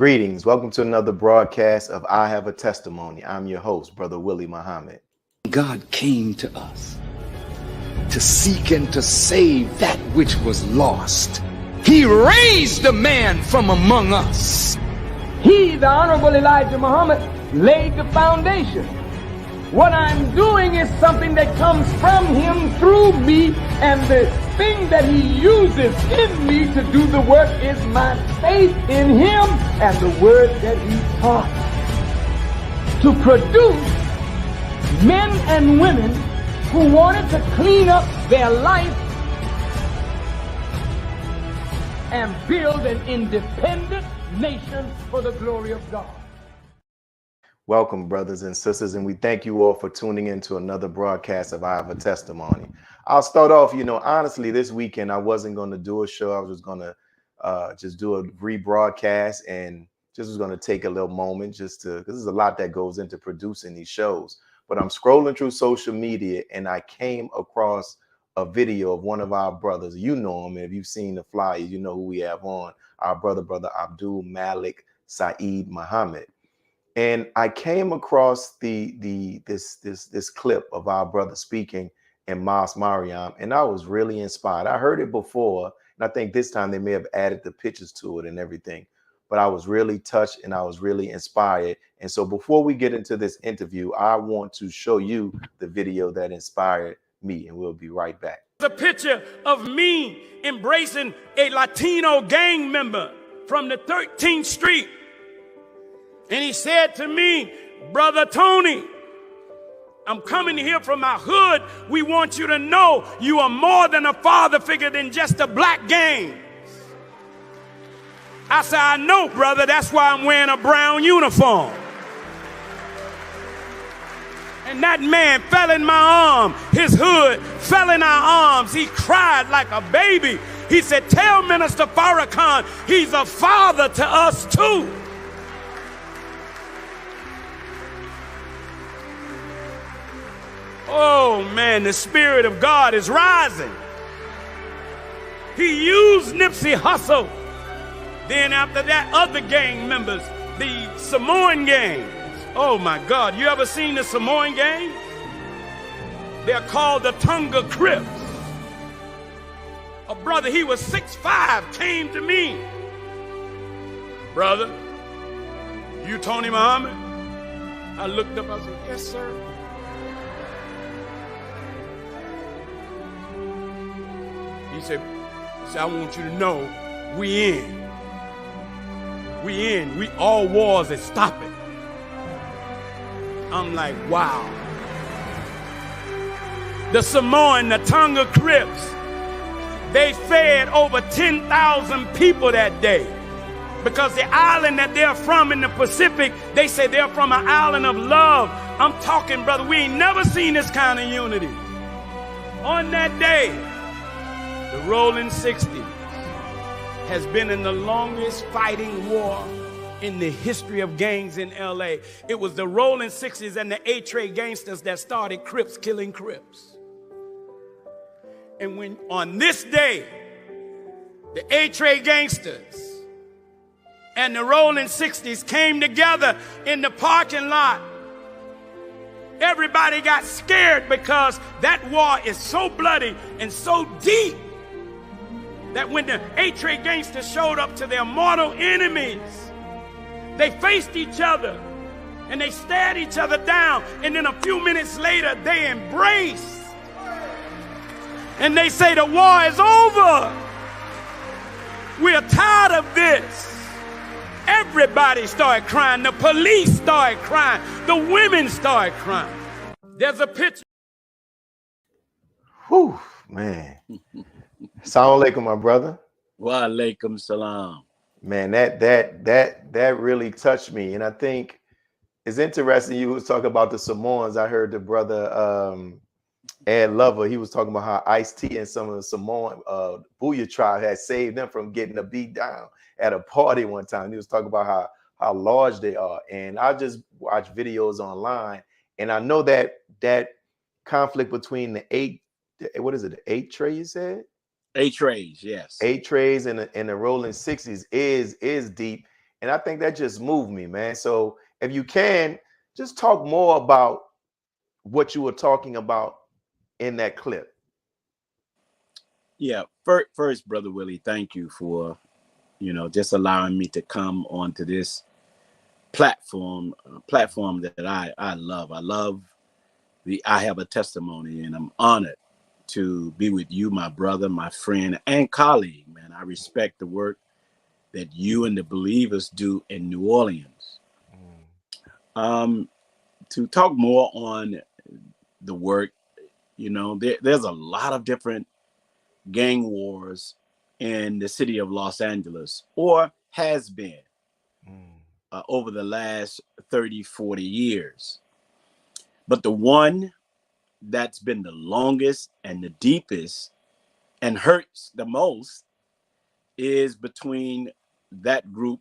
Greetings. Welcome to another broadcast of I Have a Testimony. I'm your host, Brother Willie Muhammad. God came to us to seek and to save that which was lost. He raised a man from among us. He, the Honorable Elijah Muhammad, laid the foundation. What I'm doing is something that comes from him through me, and the thing that he uses in me to do the work is my faith in him and the word that he taught. To produce men and women who wanted to clean up their life and build an independent nation for the glory of God. Welcome, brothers and sisters, and we thank you all for tuning in to another broadcast of I Have a Testimony. I'll start off, honestly, this weekend I wasn't going to do a show. I was just going to just do a rebroadcast and just was going to take a little moment just to, because there's a lot that goes into producing these shows. But I'm scrolling through social media and I came across a video of one of our brothers. You know him, and if you've seen the flyer, you know who we have on. Our brother Abdul Malik Sayyid Muhammad. And I came across this clip of our brother speaking in Mosque Mariam, and I was really inspired. I heard it before, and I think this time they may have added the pictures to it and everything. But I was really touched and I was really inspired. And so before we get into this interview, I want to show you the video that inspired me, and we'll be right back. A picture of me embracing a Latino gang member from the 13th Street. And he said to me, "Brother Tony, I'm coming here from my hood. We want you to know you are more than a father figure than just a black gang." I said, "I know, brother. That's why I'm wearing a brown uniform." And that man fell in my arm. His hood fell in our arms. He cried like a baby. He said, "Tell Minister Farrakhan he's a father to us too." Oh man, the Spirit of God is rising. He used Nipsey Hussle. Then after that, other gang members, the Samoan gang. Oh my God, you ever seen the Samoan gang? They're called the Tonga Crips. A brother, he was 6'5", came to me. "Brother, you Tony Muhammad?" I looked up, I said, "Yes, sir." He said, "I want you to know we in. We all wars is stopping." I'm like, wow. The Samoan, the Tonga Crips, they fed over 10,000 people that day. Because the island that they're from in the Pacific, they say they're from an island of love. I'm talking, brother, we ain't never seen this kind of unity. On that day, the Rolling 60s has been in the longest fighting war in the history of gangs in LA. It was the Rolling 60s and the A-Tray gangsters that started Crips killing Crips. And when on this day, the A-Tray gangsters and the Rolling 60s came together in the parking lot, everybody got scared because that war is so bloody and so deep that when the A-Tray gangsters showed up to their mortal enemies, they faced each other and they stared each other down, and then a few minutes later they embraced and they say, "The war is over. We're tired of this." Everybody started crying. The police started crying. The women started crying. There's a picture. Whew, man. Assalamu alaikum, my brother. Wa alaikum salam. Man, that really touched me. And I think it's interesting you was talking about the Samoans. I heard the brother Ed Lover, he was talking about how Ice-T and some of the Samoan Booyah tribe had saved them from getting a beat down at a party one time. He was talking about how large they are. And I just watch videos online, and I know that conflict between the eight tray you said? A-Trays, yes. A-Trays and the Rolling 60s is deep. And I think that just moved me, man. So if you can, just talk more about what you were talking about in that clip. Yeah. First, Brother Willie, thank you for, just allowing me to come onto this platform that I love. I love I have a testimony, and I'm honored to be with you, my brother, my friend, and colleague, man. I respect the work that you and the believers do in New Orleans. To talk more on the work, there's a lot of different gang wars in the city of Los Angeles, or has been over the last 30, 40 years. But the one that's been the longest and the deepest and hurts the most is between that group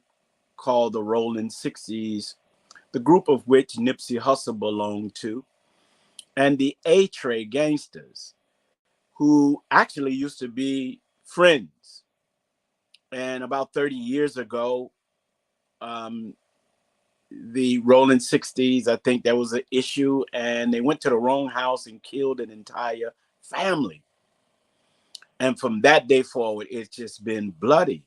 called the Rolling 60s, the group of which Nipsey Hussle belonged to, and the A-Tray gangsters, who actually used to be friends. And about 30 years ago, the Rolling 60s, I think there was an issue, and they went to the wrong house and killed an entire family. And from that day forward, it's just been bloody.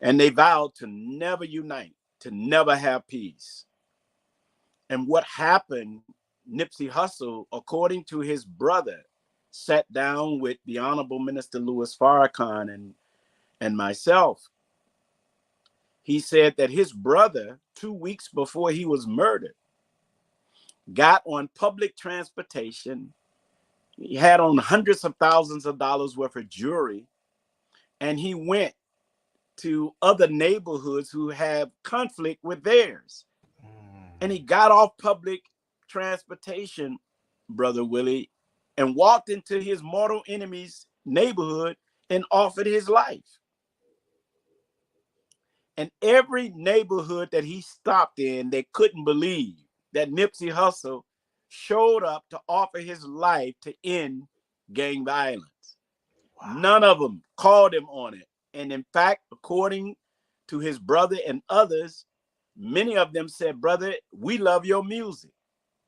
And they vowed to never unite, to never have peace. And what happened, Nipsey Hussle, according to his brother, sat down with the Honorable Minister Louis Farrakhan and myself. He said that his brother, 2 weeks before he was murdered, got on public transportation. He had on hundreds of thousands of dollars worth of jewelry, and he went to other neighborhoods who have conflict with theirs. And he got off public transportation, Brother Willie, and walked into his mortal enemy's neighborhood and offered his life. And every neighborhood that he stopped in, they couldn't believe that Nipsey Hussle showed up to offer his life to end gang violence. Wow. None of them called him on it. And in fact, according to his brother and others, many of them said, brother, we love your music.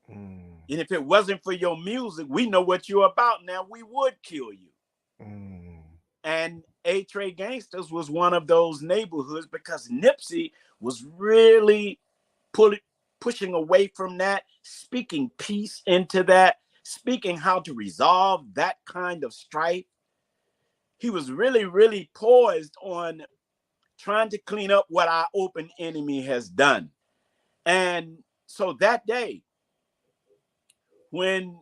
And if it wasn't for your music, we know what you're about now, we would kill you. And A-Tray Gangsters was one of those neighborhoods because Nipsey was really pushing away from that, speaking peace into that, speaking how to resolve that kind of strife. He was really, really poised on trying to clean up what our open enemy has done. And so that day, when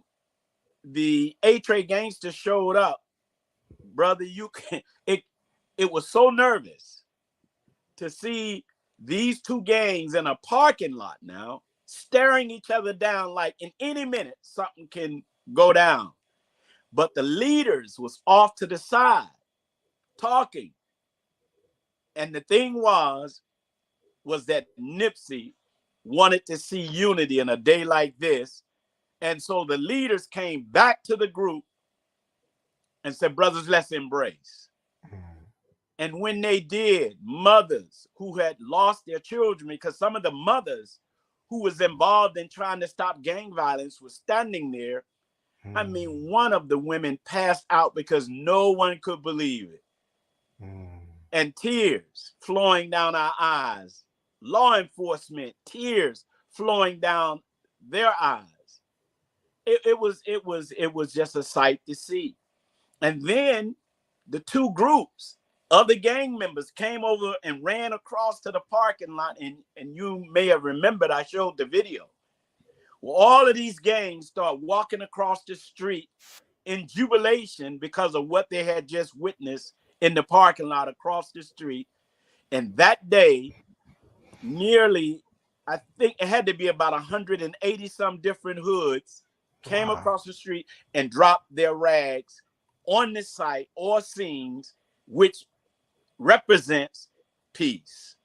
the A-Tray Gangsters showed up, brother, it was so nervous to see these two gangs in a parking lot now, staring each other down like in any minute something can go down. But the leaders was off to the side talking. And the thing was that Nipsey wanted to see unity in a day like this. And so the leaders came back to the group and said, brothers, let's embrace. And when they did, mothers who had lost their children, because some of the mothers who was involved in trying to stop gang violence was standing there. I mean, one of the women passed out because no one could believe it. And tears flowing down our eyes. Law enforcement, tears flowing down their eyes. It was just a sight to see. And then the two groups of the gang members came over and ran across to the parking lot. And you may have remembered, I showed the video. Well, all of these gangs start walking across the street in jubilation because of what they had just witnessed in the parking lot across the street. And that day, nearly, I think it had to be about 180 some different hoods came across the street and dropped their rags on the site or scenes, which represents peace.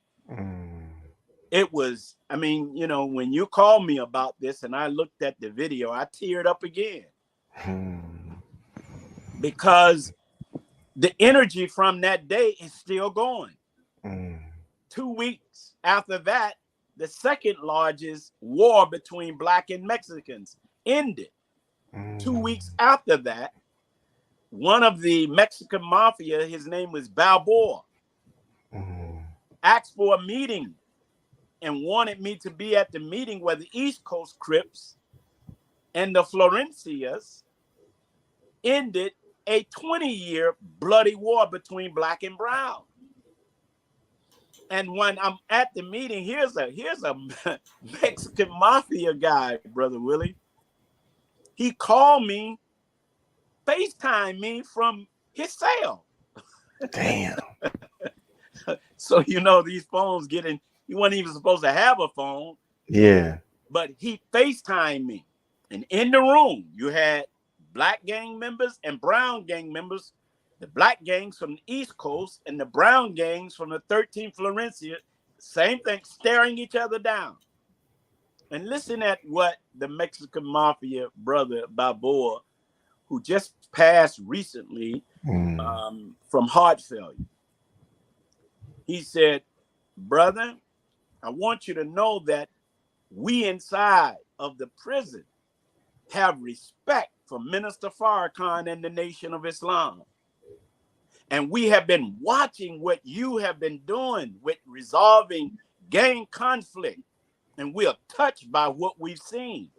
It was, I mean, you know, when you called me about this and I looked at the video, I teared up again. Because the energy from that day is still going. 2 weeks After that, the second largest war between Black and Mexicans ended. 2 weeks after that, one of the Mexican mafia, his name was Balboa, asked for a meeting and wanted me to be at the meeting where the East Coast Crips and the Florencias ended a 20-year bloody war between Black and brown. And when I'm at the meeting, here's a Mexican mafia guy, Brother Willie. He called me, FaceTime me from his cell. Damn. So, you know, these phones getting, he wasn't even supposed to have a phone. Yeah. But he FaceTimed me. And in the room, you had Black gang members and brown gang members, the Black gangs from the East Coast and the brown gangs from the 13th Florencia, same thing, staring each other down. And listen at what the Mexican mafia brother Balboa, who just passed recently from heart failure. He said, brother, I want you to know that we inside of the prison have respect for Minister Farrakhan and the Nation of Islam. And we have been watching what you have been doing with resolving gang conflict. And we are touched by what we've seen.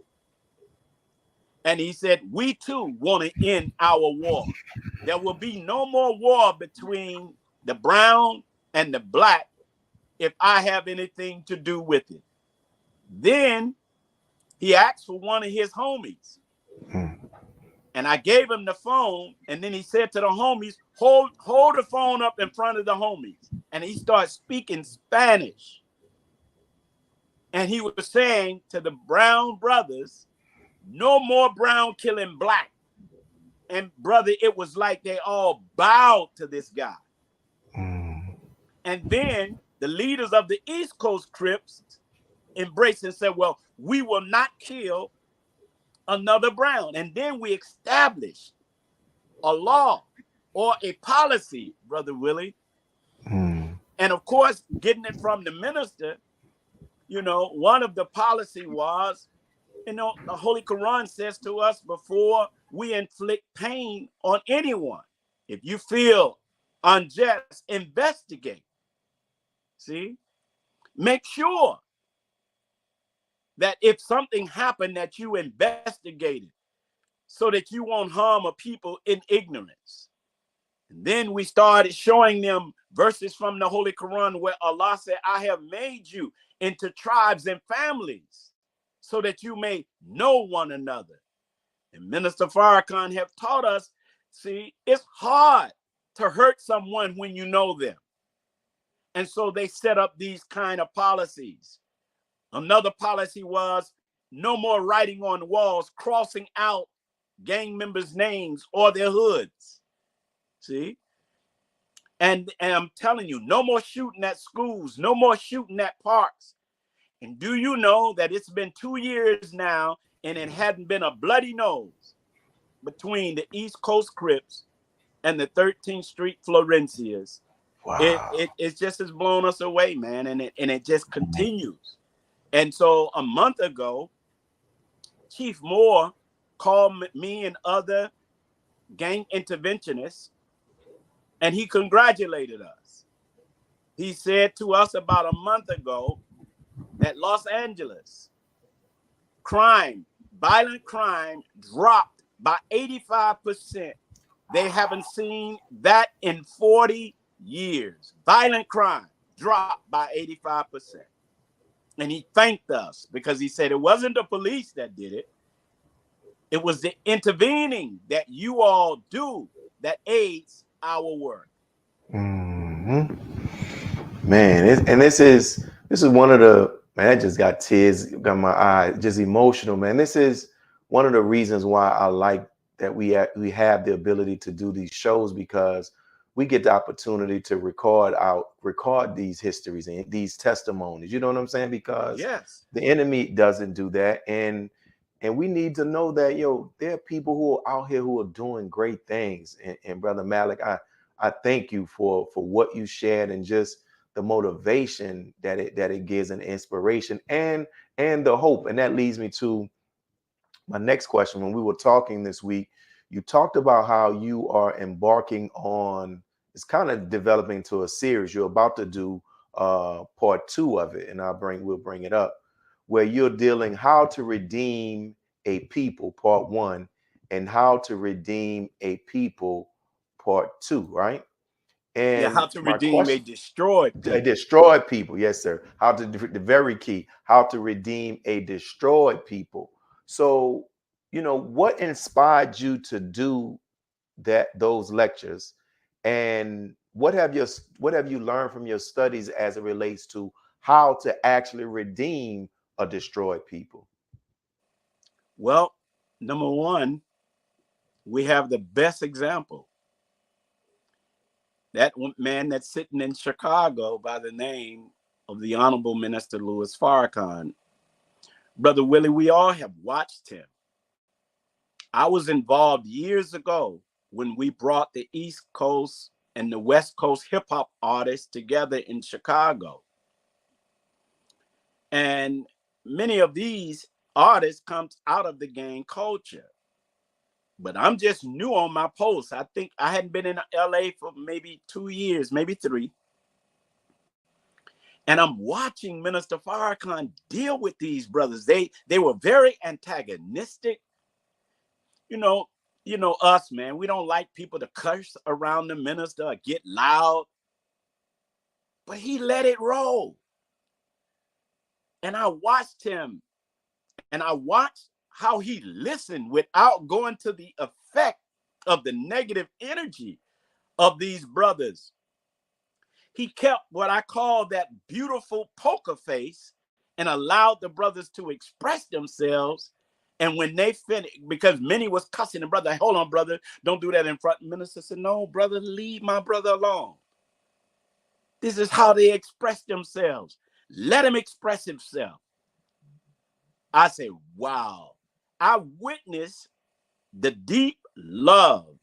And he said, we too want to end our war. There will be no more war between the brown and the Black if I have anything to do with it. Then he asked for one of his homies. And I gave him the phone. And then he said to the homies, hold the phone up in front of the homies. And he started speaking Spanish. And he was saying to the brown brothers, no more brown killing Black. And brother, it was like they all bowed to this guy. And then the leaders of the East Coast Crips embraced and said, well, we will not kill another brown. And then we established a law or a policy, Brother Willie. And of course, getting it from the minister, you know, one of the policy was, you know, the Holy Quran says to us, before we inflict pain on anyone, if you feel unjust, investigate. See, make sure that if something happened that you investigated so that you won't harm a people in ignorance. And then we started showing them verses from the Holy Quran where Allah said, I have made you into tribes and families so that you may know one another. And Minister Farrakhan have taught us, see, it's hard to hurt someone when you know them. And so they set up these kind of policies. Another policy was no more writing on walls, crossing out gang members' names or their hoods. See? And I'm telling you, no more shooting at schools, no more shooting at parks. And do you know that it's been 2 years now and it hadn't been a bloody nose between the East Coast Crips and the 13th Street Florencias? Wow. It just has blown us away, man. And it just continues. And so a month ago, Chief Moore called me and other gang interventionists, and he congratulated us. He said to us about a month ago that Los Angeles crime, violent crime, dropped by 85%. They haven't seen that in 40 years. Violent crime dropped by 85%. And he thanked us because he said it wasn't the police that did it. It was the intervening that you all do that aids our work. Man, this is one of the, man, I just got tears, got my eyes, just emotional, man. This is one of the reasons why I like that we have the ability to do these shows, because we get the opportunity to record these histories and these testimonies. You know what I'm saying? Because yes, the enemy doesn't do that. And we need to know that, there are people who are out here who are doing great things. And Brother Malik, I thank you for what you shared and just the motivation that it gives, and inspiration, and the hope. And that leads me to my next question. When we were talking this week, you talked about how you are embarking on, it's kind of developing to a series. You're about to do part 2 of it, and we'll bring it up, where you're dealing how to redeem a people, part 1, and how to redeem a people, part 2, right? Yeah, And how to my redeem a question, destroyed a people. destroyed people, yes, sir. How to, the very key, how to redeem a destroyed people. So, what inspired you to do those lectures, and what have you learned from your studies as it relates to how to actually redeem a destroyed people? Well, number one, we have the best example. That man that's sitting in Chicago by the name of the Honorable Minister Louis Farrakhan. Brother Willie, we all have watched him. I was involved years ago when we brought the East Coast and the West Coast hip hop artists together in Chicago. And many of these artists come out of the gang culture. But I'm just new on my post. I think I hadn't been in LA for maybe 2 years, maybe 3. And I'm watching Minister Farrakhan deal with these brothers. They were very antagonistic. You know us, man. We don't like people to curse around the minister or get loud. But he let it roll. And I watched him, and I watched how he listened without going to the effect of the negative energy of these brothers. He kept what I call that beautiful poker face and allowed the brothers to express themselves. And when they finished, because many was cussing the brother, hold on, brother, don't do that in front. The minister said, no, brother, leave my brother alone. This is how they express themselves. Let him express himself. I say, wow. I witnessed the deep love.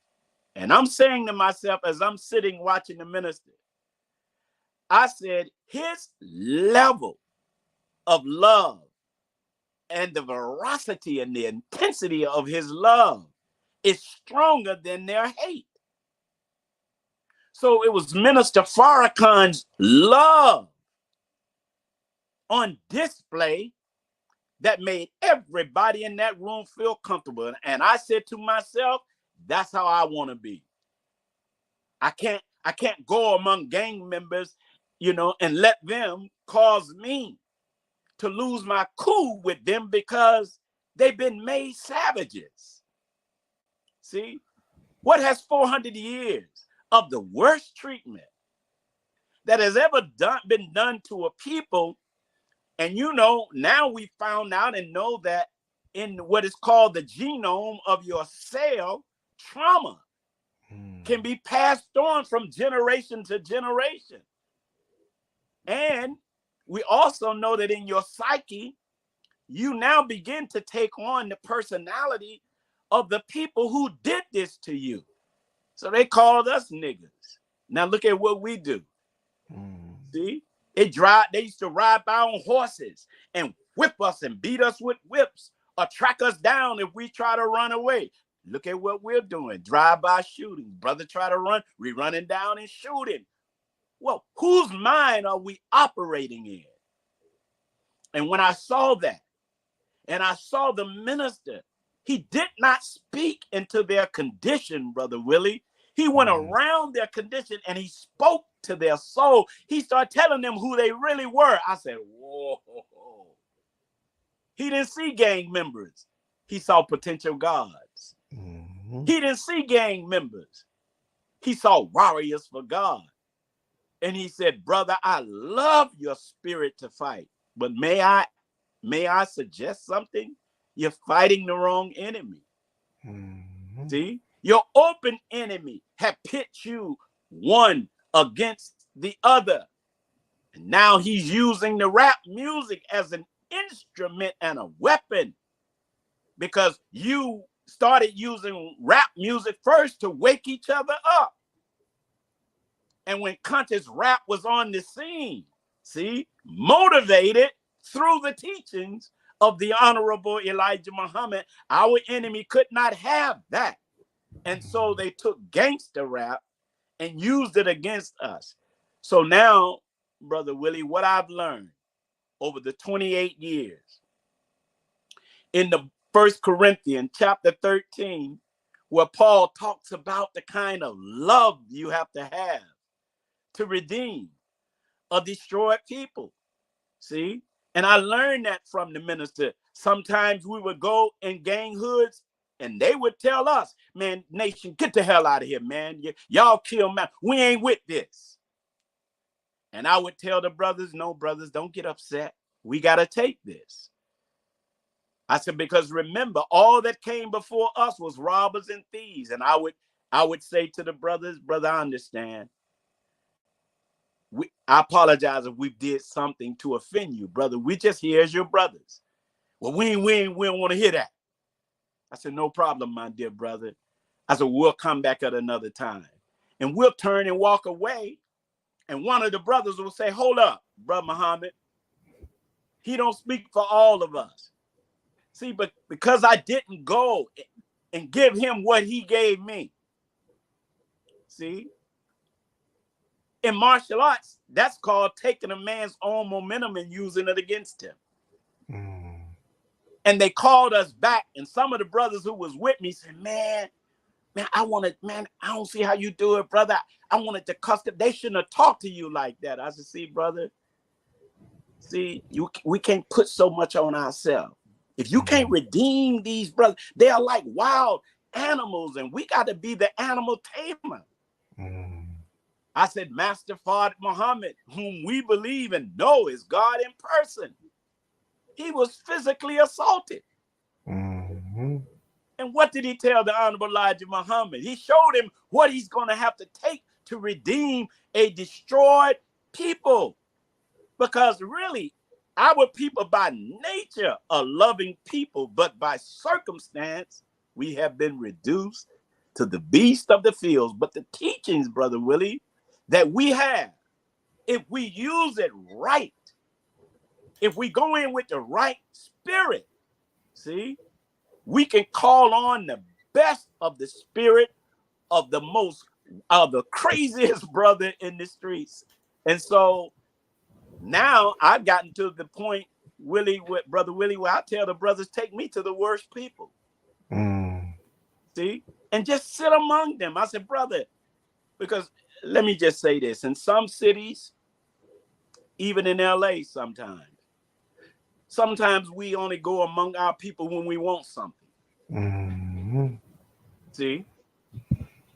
And I'm saying to myself as I'm sitting watching the minister, I said, his level of love and the veracity and the intensity of his love is stronger than their hate. So it was Minister Farrakhan's love on display that made everybody in that room feel comfortable. And I said to myself, that's how I want to be. I can't go among gang members, and let them cause me to lose my cool with them because they've been made savages. See, what has 400 years of the worst treatment that has ever been done to a people? And now we found out and know that in what is called the genome of your cell, trauma can be passed on from generation to generation. And we also know that in your psyche, you now begin to take on the personality of the people who did this to you. So they called us niggas. Now look at what we do. See? They used to ride by on horses and whip us and beat us with whips or track us down if we try to run away. Look at what we're doing. Drive-by shooting. Brother try to run, we running down and shooting. Well, whose mind are we operating in? And when I saw that, and I saw the minister, he did not speak into their condition, Brother Willie. He went around their condition and he spoke to their soul. He started telling them who they really were. I said, whoa. He didn't see gang members. He saw potential gods. He didn't see gang members. He saw warriors for God. And he said, brother, I love your spirit to fight, but may I suggest something? You're fighting the wrong enemy. See, your open enemy have pit you one against the other. And now he's using the rap music as an instrument and a weapon because you started using rap music first to wake each other up. And when conscious rap was on the scene, see, motivated through the teachings of the Honorable Elijah Muhammad, our enemy could not have that. And so they took gangster rap and used it against us. So now, Brother Willie, what I've learned over the 28 years in the 1 Corinthians chapter 13, where Paul talks about the kind of love you have to redeem a destroyed people. See? And I learned that from the minister. Sometimes we would go in gang hoods and they would tell us, man, nation, get the hell out of here, man. Y'all kill man. We ain't with this. And I would tell the brothers, no, brothers, don't get upset. We got to take this. I said, because remember, all that came before us was robbers and thieves. And I would say to the brothers, brother, I understand. I apologize if we did something to offend you, brother. We just here as your brothers. Well, we don't want to hear that. I said, no problem, my dear brother. I said, we'll come back at another time. And we'll turn and walk away. And one of the brothers will say, hold up, Brother Muhammad. He don't speak for all of us. See, but because I didn't go and give him what he gave me. See? In martial arts, that's called taking a man's own momentum and using it against him. And they called us back, and some of the brothers who was with me said, man, I don't see how you do it, brother. I wanted to cuss them. They shouldn't have talked to you like that. I said, see, brother, we can't put so much on ourselves. If you can't redeem these brothers, they are like wild animals, and we got to be the animal tamer. I said, Master Fard Muhammad, whom we believe and know is God in person, he was physically assaulted. And what did he tell the Honorable Elijah Muhammad? He showed him what he's going to have to take to redeem a destroyed people. Because really, our people by nature are loving people, but by circumstance, we have been reduced to the beast of the fields. But the teachings, Brother Willie, that we have, if we use it right, if we go in with the right spirit, see, we can call on the best of the spirit of the craziest brother in the streets. And so now I've gotten to the point, Brother Willie, where I tell the brothers, take me to the worst people. See, and just sit among them. I said, brother, because let me just say this, in some cities, even in LA sometimes we only go among our people when we want something. See,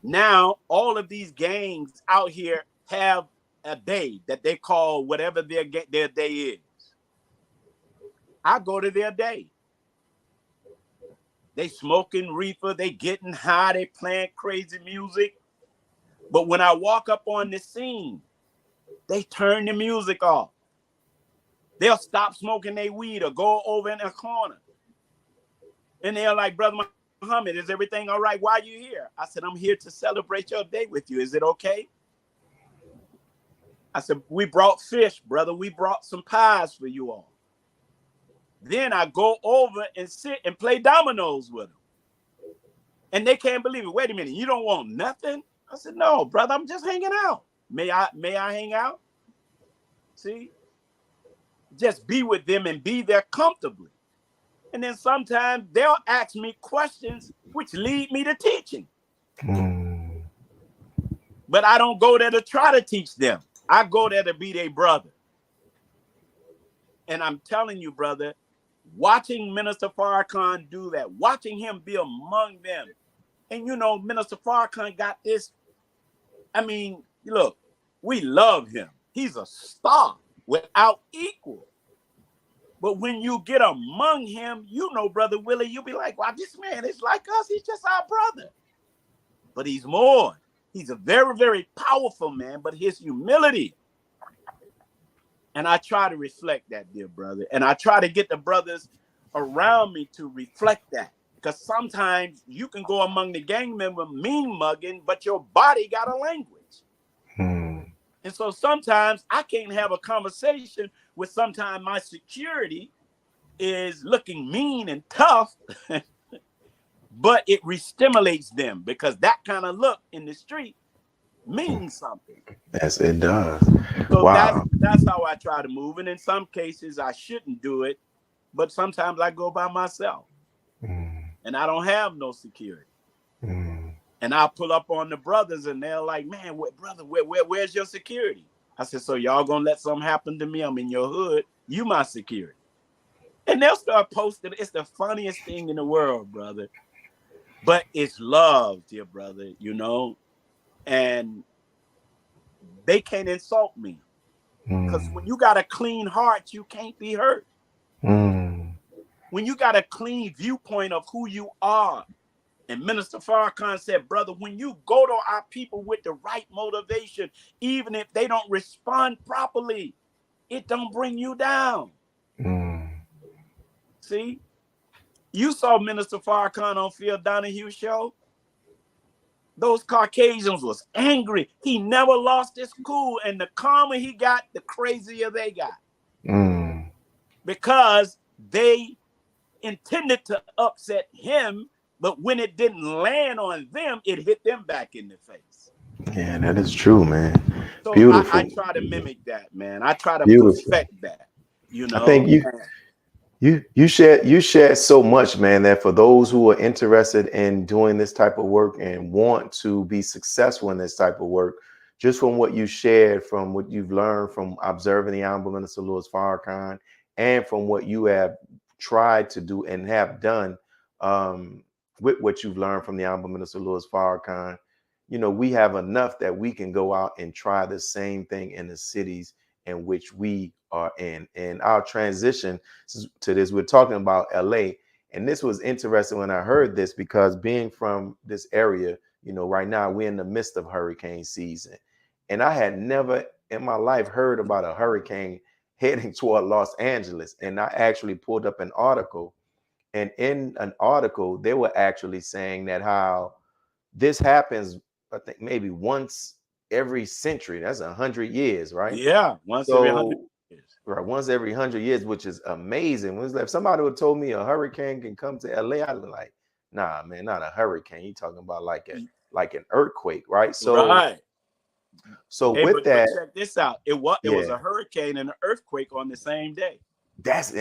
now all of these gangs out here have a day that they call whatever their day is. I go to their day. They smoking reefer, they getting high, they playing crazy music. But when I walk up on the scene, they turn the music off. They'll stop smoking their weed or go over in a corner. And they're like, Brother Muhammad, is everything all right? Why are you here? I said, I'm here to celebrate your day with you. Is it okay? I said, we brought fish, brother. We brought some pies for you all. Then I go over and sit and play dominoes with them. And they can't believe it. Wait a minute, you don't want nothing? I said, no, brother, I'm just hanging out. May I hang out? See? Just be with them and be there comfortably. And then sometimes they'll ask me questions which lead me to teaching. But I don't go there to try to teach them. I go there to be their brother. And I'm telling you, brother, watching Minister Farrakhan do that, watching him be among them. And you know, Minister Farrakhan got this. I mean, look, we love him. He's a star without equal. But when you get among him, you know, Brother Willie, you'll be like, wow, this man is like us. He's just our brother. But he's more. He's a very, very powerful man, but his humility. And I try to reflect that, dear brother. And I try to get the brothers around me to reflect that. Because sometimes you can go among the gang member mean mugging, but your body got a language. And so sometimes I can't have a conversation with sometimes my security is looking mean and tough, but it re-stimulates them because that kind of look in the street means something. Yes, it does. So Wow. that's how I try to move. And in some cases I shouldn't do it, but sometimes I go by myself and I don't have no security. And I'll pull up on the brothers and they're like, man, where's your security? I said, so y'all gonna let something happen to me? I'm in your hood. You my security. And they'll start posting. It's the funniest thing in the world, brother. But it's love, dear brother, you know. And they can't insult me. Because when you got a clean heart, you can't be hurt. When you got a clean viewpoint of who you are. And Minister Farrakhan said, brother, when you go to our people with the right motivation, even if they don't respond properly, it don't bring you down. See, you saw Minister Farrakhan on Phil Donahue's show. Those Caucasians was angry. He never lost his cool. And the calmer he got, the crazier they got. Because they intended to upset him, but when it didn't land on them, it hit them back in the face. Yeah, that is true, man. So Beautiful. I try to mimic that, man. I try to Beautiful. perfect that. You know, I think you share so much, man, that for those who are interested in doing this type of work and want to be successful in this type of work, just from what you shared, from what you've learned from observing the Honorable Minister Louis Farrakhan, and from what you have tried to do and have done with what you've learned from the Honorable Minister Louis Farrakhan, you know, we have enough that we can go out and try the same thing in the cities in which we are in. And our transition to this, we're talking about LA. And this was interesting when I heard this, because being from this area, you know, right now we're in the midst of hurricane season. And I had never in my life heard about a hurricane heading toward Los Angeles. And I actually pulled up an article. And in an article, they were actually saying that how this happens, I think maybe once every century. That's 100 years, right? Yeah, once every 100 years. Right, once every 100 years, which is amazing. If somebody would have told me a hurricane can come to LA, I'd be like, nah, man, not a hurricane. You're talking about like an earthquake, right? So, right. So hey, with but that, check this out. It was a hurricane and an earthquake on the same day. That's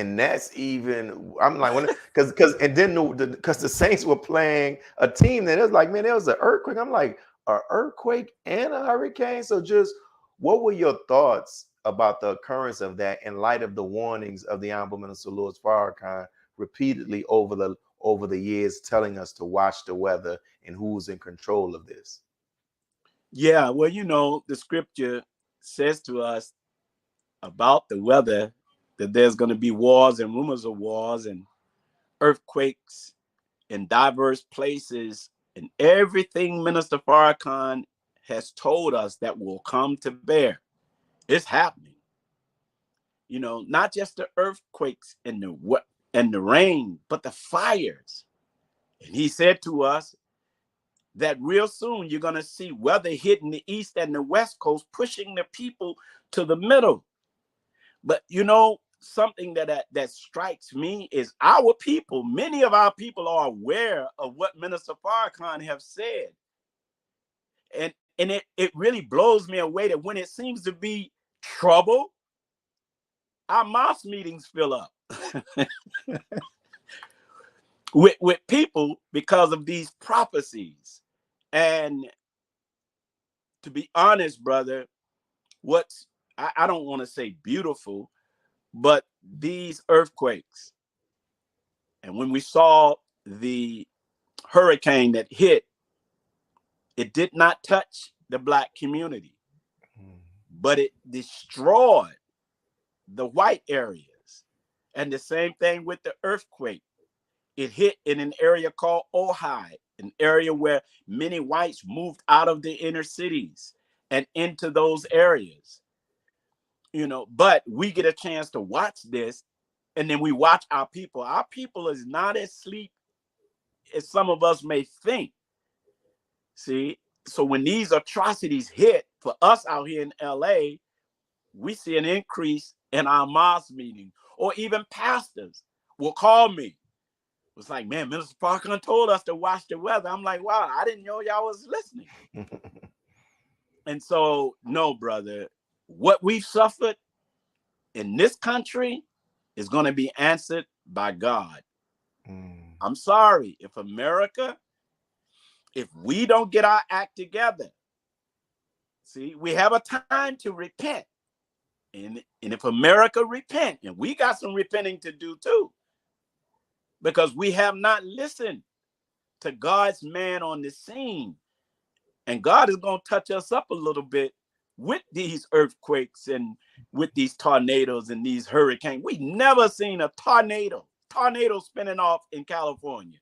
even, I'm like, because the Saints were playing a team that it was like, man, there was an earthquake. I'm like, an earthquake and a hurricane. So just what were your thoughts about the occurrence of that in light of the warnings of the Honorable Minister Louis Farrakhan repeatedly over the years, telling us to watch the weather and who's in control of this? Yeah, well, you know, the scripture says to us about the weather that there's going to be wars and rumors of wars and earthquakes in diverse places, and everything Minister Farrakhan has told us that will come to bear. It's happening. You know, not just the earthquakes and the rain, but the fires. And he said to us that real soon you're going to see weather hitting the east and the west coast, pushing the people to the middle. But you know, something that strikes me is our people. Many of our people are aware of what Minister Farrakhan have said. And it really blows me away that when it seems to be trouble, our mosque meetings fill up with people because of these prophecies. And to be honest, brother, I don't want to say beautiful, but these earthquakes, and when we saw the hurricane that hit, it did not touch the Black community, but it destroyed the white areas. And the same thing with the earthquake. It hit in an area called Ojai, an area where many whites moved out of the inner cities and into those areas. You know, but we get a chance to watch this, and then we watch our people. Our people is not as asleep as some of us may think. See, so when these atrocities hit, for us out here in LA, we see an increase in our mosque meeting, or even pastors will call me. It's like, man, Minister Farrakhan told us to watch the weather. I'm like, wow, I didn't know y'all was listening. And so, no, brother, what we've suffered in this country is going to be answered by God. I'm sorry, if we don't get our act together, see, we have a time to repent. And if America repent, and we got some repenting to do too, because we have not listened to God's man on the scene. And God is going to touch us up a little bit with these earthquakes and with these tornadoes and these hurricanes. We never seen a tornado spinning off in California.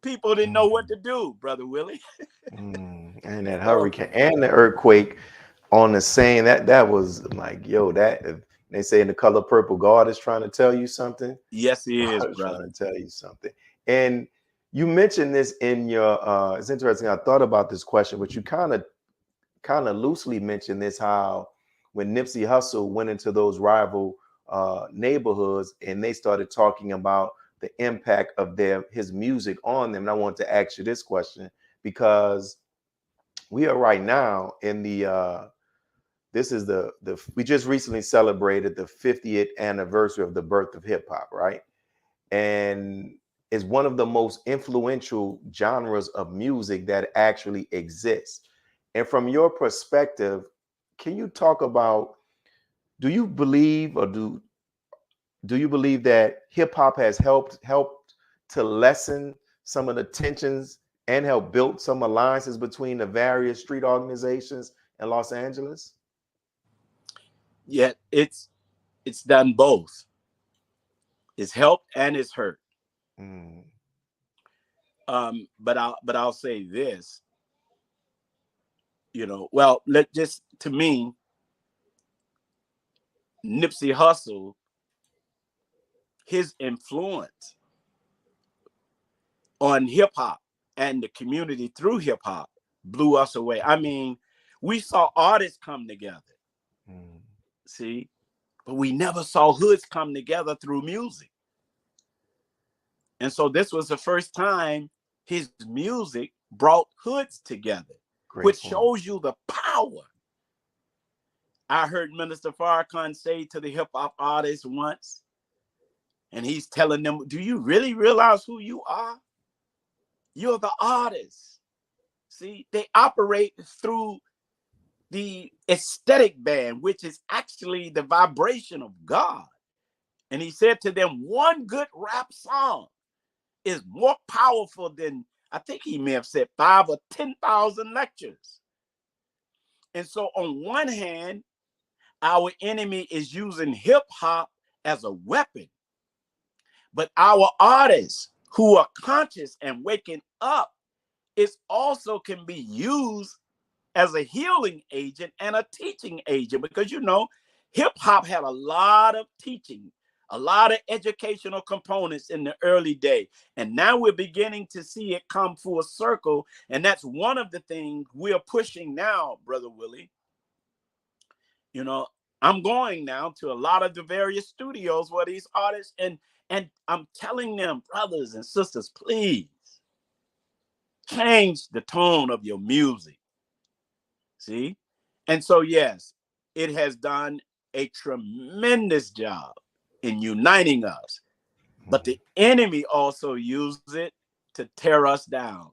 People didn't know what to do, Brother Willie. And that hurricane and the earthquake on the same, that was like, yo, that they say in The Color Purple, God is trying to tell you something. Yes, he is, brother. Trying to tell you something. And you mentioned this in your it's interesting. I thought about this question, but you kind of loosely mentioned this, how when Nipsey Hussle went into those rival neighborhoods and they started talking about the impact of his music on them. And I want to ask you this question, because we are right now in the this is the we just recently celebrated the 50th anniversary of the birth of hip hop, right? And it's one of the most influential genres of music that actually exists. And from your perspective, can you talk about, do you believe that hip hop has helped to lessen some of the tensions and help build some alliances between the various street organizations in Los Angeles? Yeah, it's done both. It's helped and it's hurt. But I'll say this, well, to me, Nipsey Hussle, his influence on hip hop and the community through hip hop blew us away. I mean, we saw artists come together, see, but we never saw hoods come together through music. And so this was the first time his music brought hoods together, which shows you the power. I heard Minister Farrakhan say to the hip hop artists once, and he's telling them, do you really realize who you are? You're the artist. See, they operate through the aesthetic band, which is actually the vibration of God. And he said to them, one good rap song is more powerful than, I think he may have said 5,000 or 10,000 lectures. And so on one hand, our enemy is using hip hop as a weapon. But our artists who are conscious and waking up, it also can be used as a healing agent and a teaching agent, because hip hop had a lot of teaching, a lot of educational components in the early day. And now we're beginning to see it come full circle. And that's one of the things we're pushing now, Brother Willie. I'm going now to a lot of the various studios where these artists, and I'm telling them, brothers and sisters, please change the tone of your music. See? And so, yes, it has done a tremendous job in uniting us. But the enemy also used it to tear us down,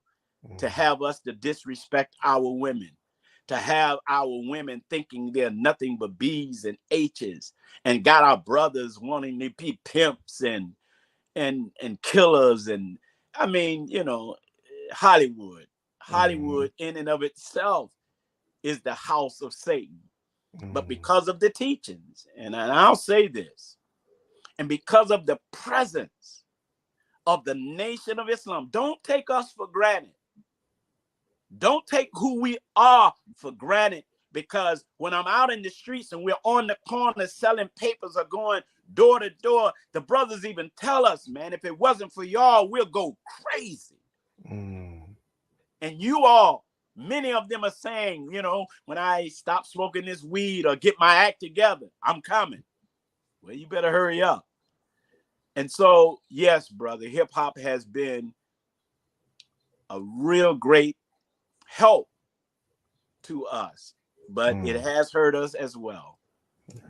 to have us to disrespect our women, to have our women thinking they're nothing but B's and H's, and got our brothers wanting to be pimps and killers. And I mean, Hollywood in and of itself is the house of Satan. But because of the teachings, and I'll say this, and because of the presence of the Nation of Islam, don't take us for granted. Don't take who we are for granted, because when I'm out in the streets and we're on the corner selling papers or going door to door, the brothers even tell us, man, if it wasn't for y'all, we'll go crazy. And you all Many of them are saying, you know, when I stop smoking this weed or get my act together, I'm coming. Well, you better hurry up. And so, yes, brother, hip hop has been a real great help to us, but it has hurt us as well.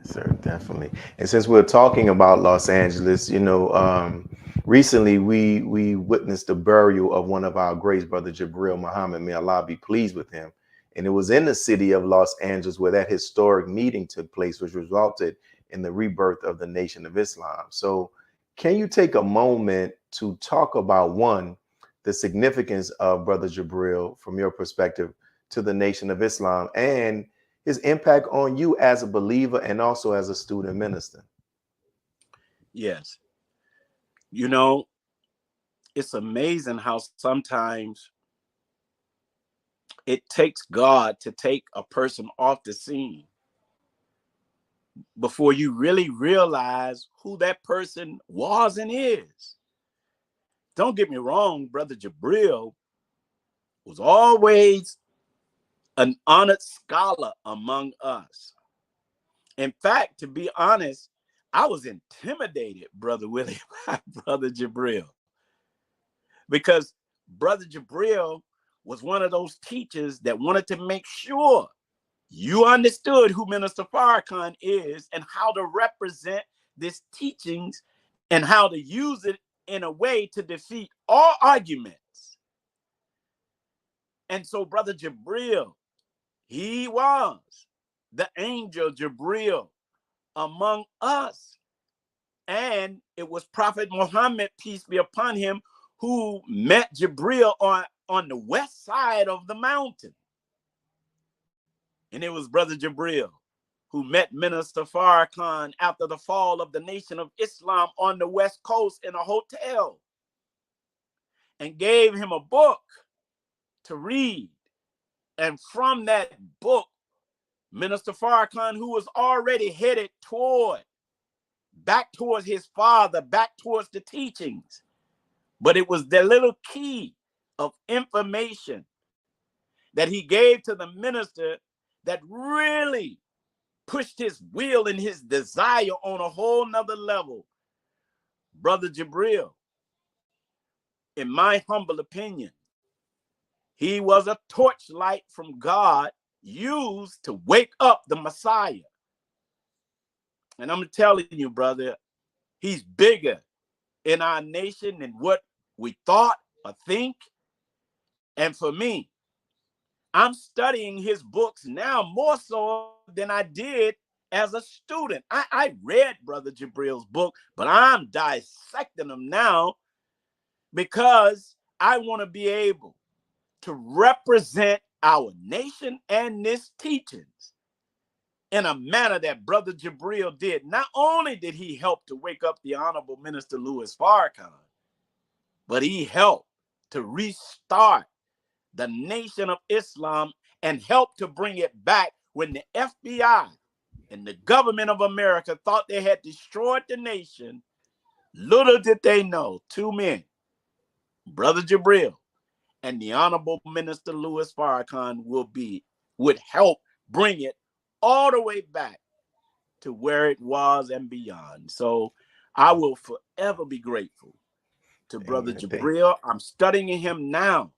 Sir, definitely. And since we're talking about Los Angeles, you know, recently we witnessed the burial of one of our greats, Brother Jabril Muhammad. May Allah be pleased with him. And it was in the city of Los Angeles where that historic meeting took place, which resulted in the rebirth of the Nation of Islam. So, can you take a moment to talk about one, the significance of Brother Jabril from your perspective to the Nation of Islam, and his impact on you as a believer and also as a student minister? Yes. You know, it's amazing how sometimes it takes God to take a person off the scene before you really realize who that person was and is. Don't get me wrong, Brother Jabril was always an honored scholar among us. In fact, to be honest, I was intimidated, Brother Willie, by Brother Jabril, because Brother Jabril was one of those teachers that wanted to make sure you understood who Minister Farrakhan is and how to represent this teachings and how to use it in a way to defeat all arguments. And so Brother Jabril, he was the angel Jabril among us. And it was Prophet Muhammad, peace be upon him, who met Jabril on the west side of the mountain. And it was Brother Jabril who met Minister Farrakhan after the fall of the Nation of Islam on the West Coast in a hotel and gave him a book to read. And from that book, Minister Farrakhan, who was already headed back towards his father, back towards the teachings, but it was the little key of information that he gave to the minister that really pushed his will and his desire on a whole nother level. Brother Jabril, in my humble opinion, he was a torchlight from God used to wake up the Messiah. And I'm telling you, brother, he's bigger in our nation than what we thought or think. And for me, I'm studying his books now more so than I did as a student. I read Brother Jabril's book, but I'm dissecting them now because I want to be able to represent our nation and this teachings in a manner that Brother Jabril did. Not only did he help to wake up the Honorable Minister Louis Farrakhan, but he helped to restart the Nation of Islam and help to bring it back when the FBI and the government of America thought they had destroyed the nation. Little did they know, two men, Brother Jabril and the Honorable Minister Louis Farrakhan, would help bring it all the way back to where it was and beyond. So I will forever be grateful to Brother Jabril. I'm studying him now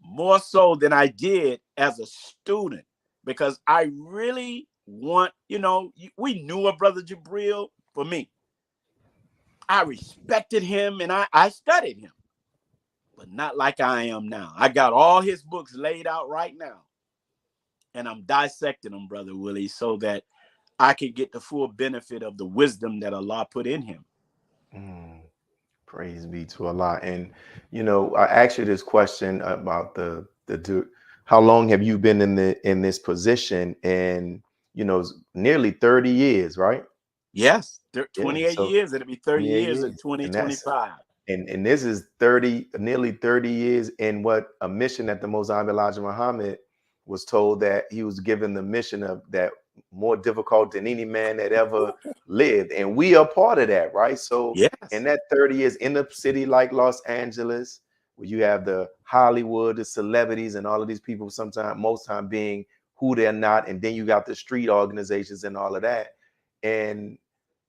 more so than I did as a student, because I really want, we knew of Brother Jabril. For me, I respected him and I studied him, but not like I am now. I got all his books laid out right now, and I'm dissecting them, Brother Willie, so that I can get the full benefit of the wisdom that Allah put in him. Praise be to Allah. And I asked you this question about the how long have you been in this position? And nearly 30 years, right? Yes, 28 years. It'll be 30 years in And 2025. And this is nearly 30 years in what a mission that the Most High Elijah Muhammad was told that he was given the mission of that more difficult than any man that ever lived. And we are part of that, right? So yes, in that 30 years in a city like Los Angeles, where you have the Hollywood, the celebrities, and all of these people most time being who they're not. And then you got the street organizations and all of that. And,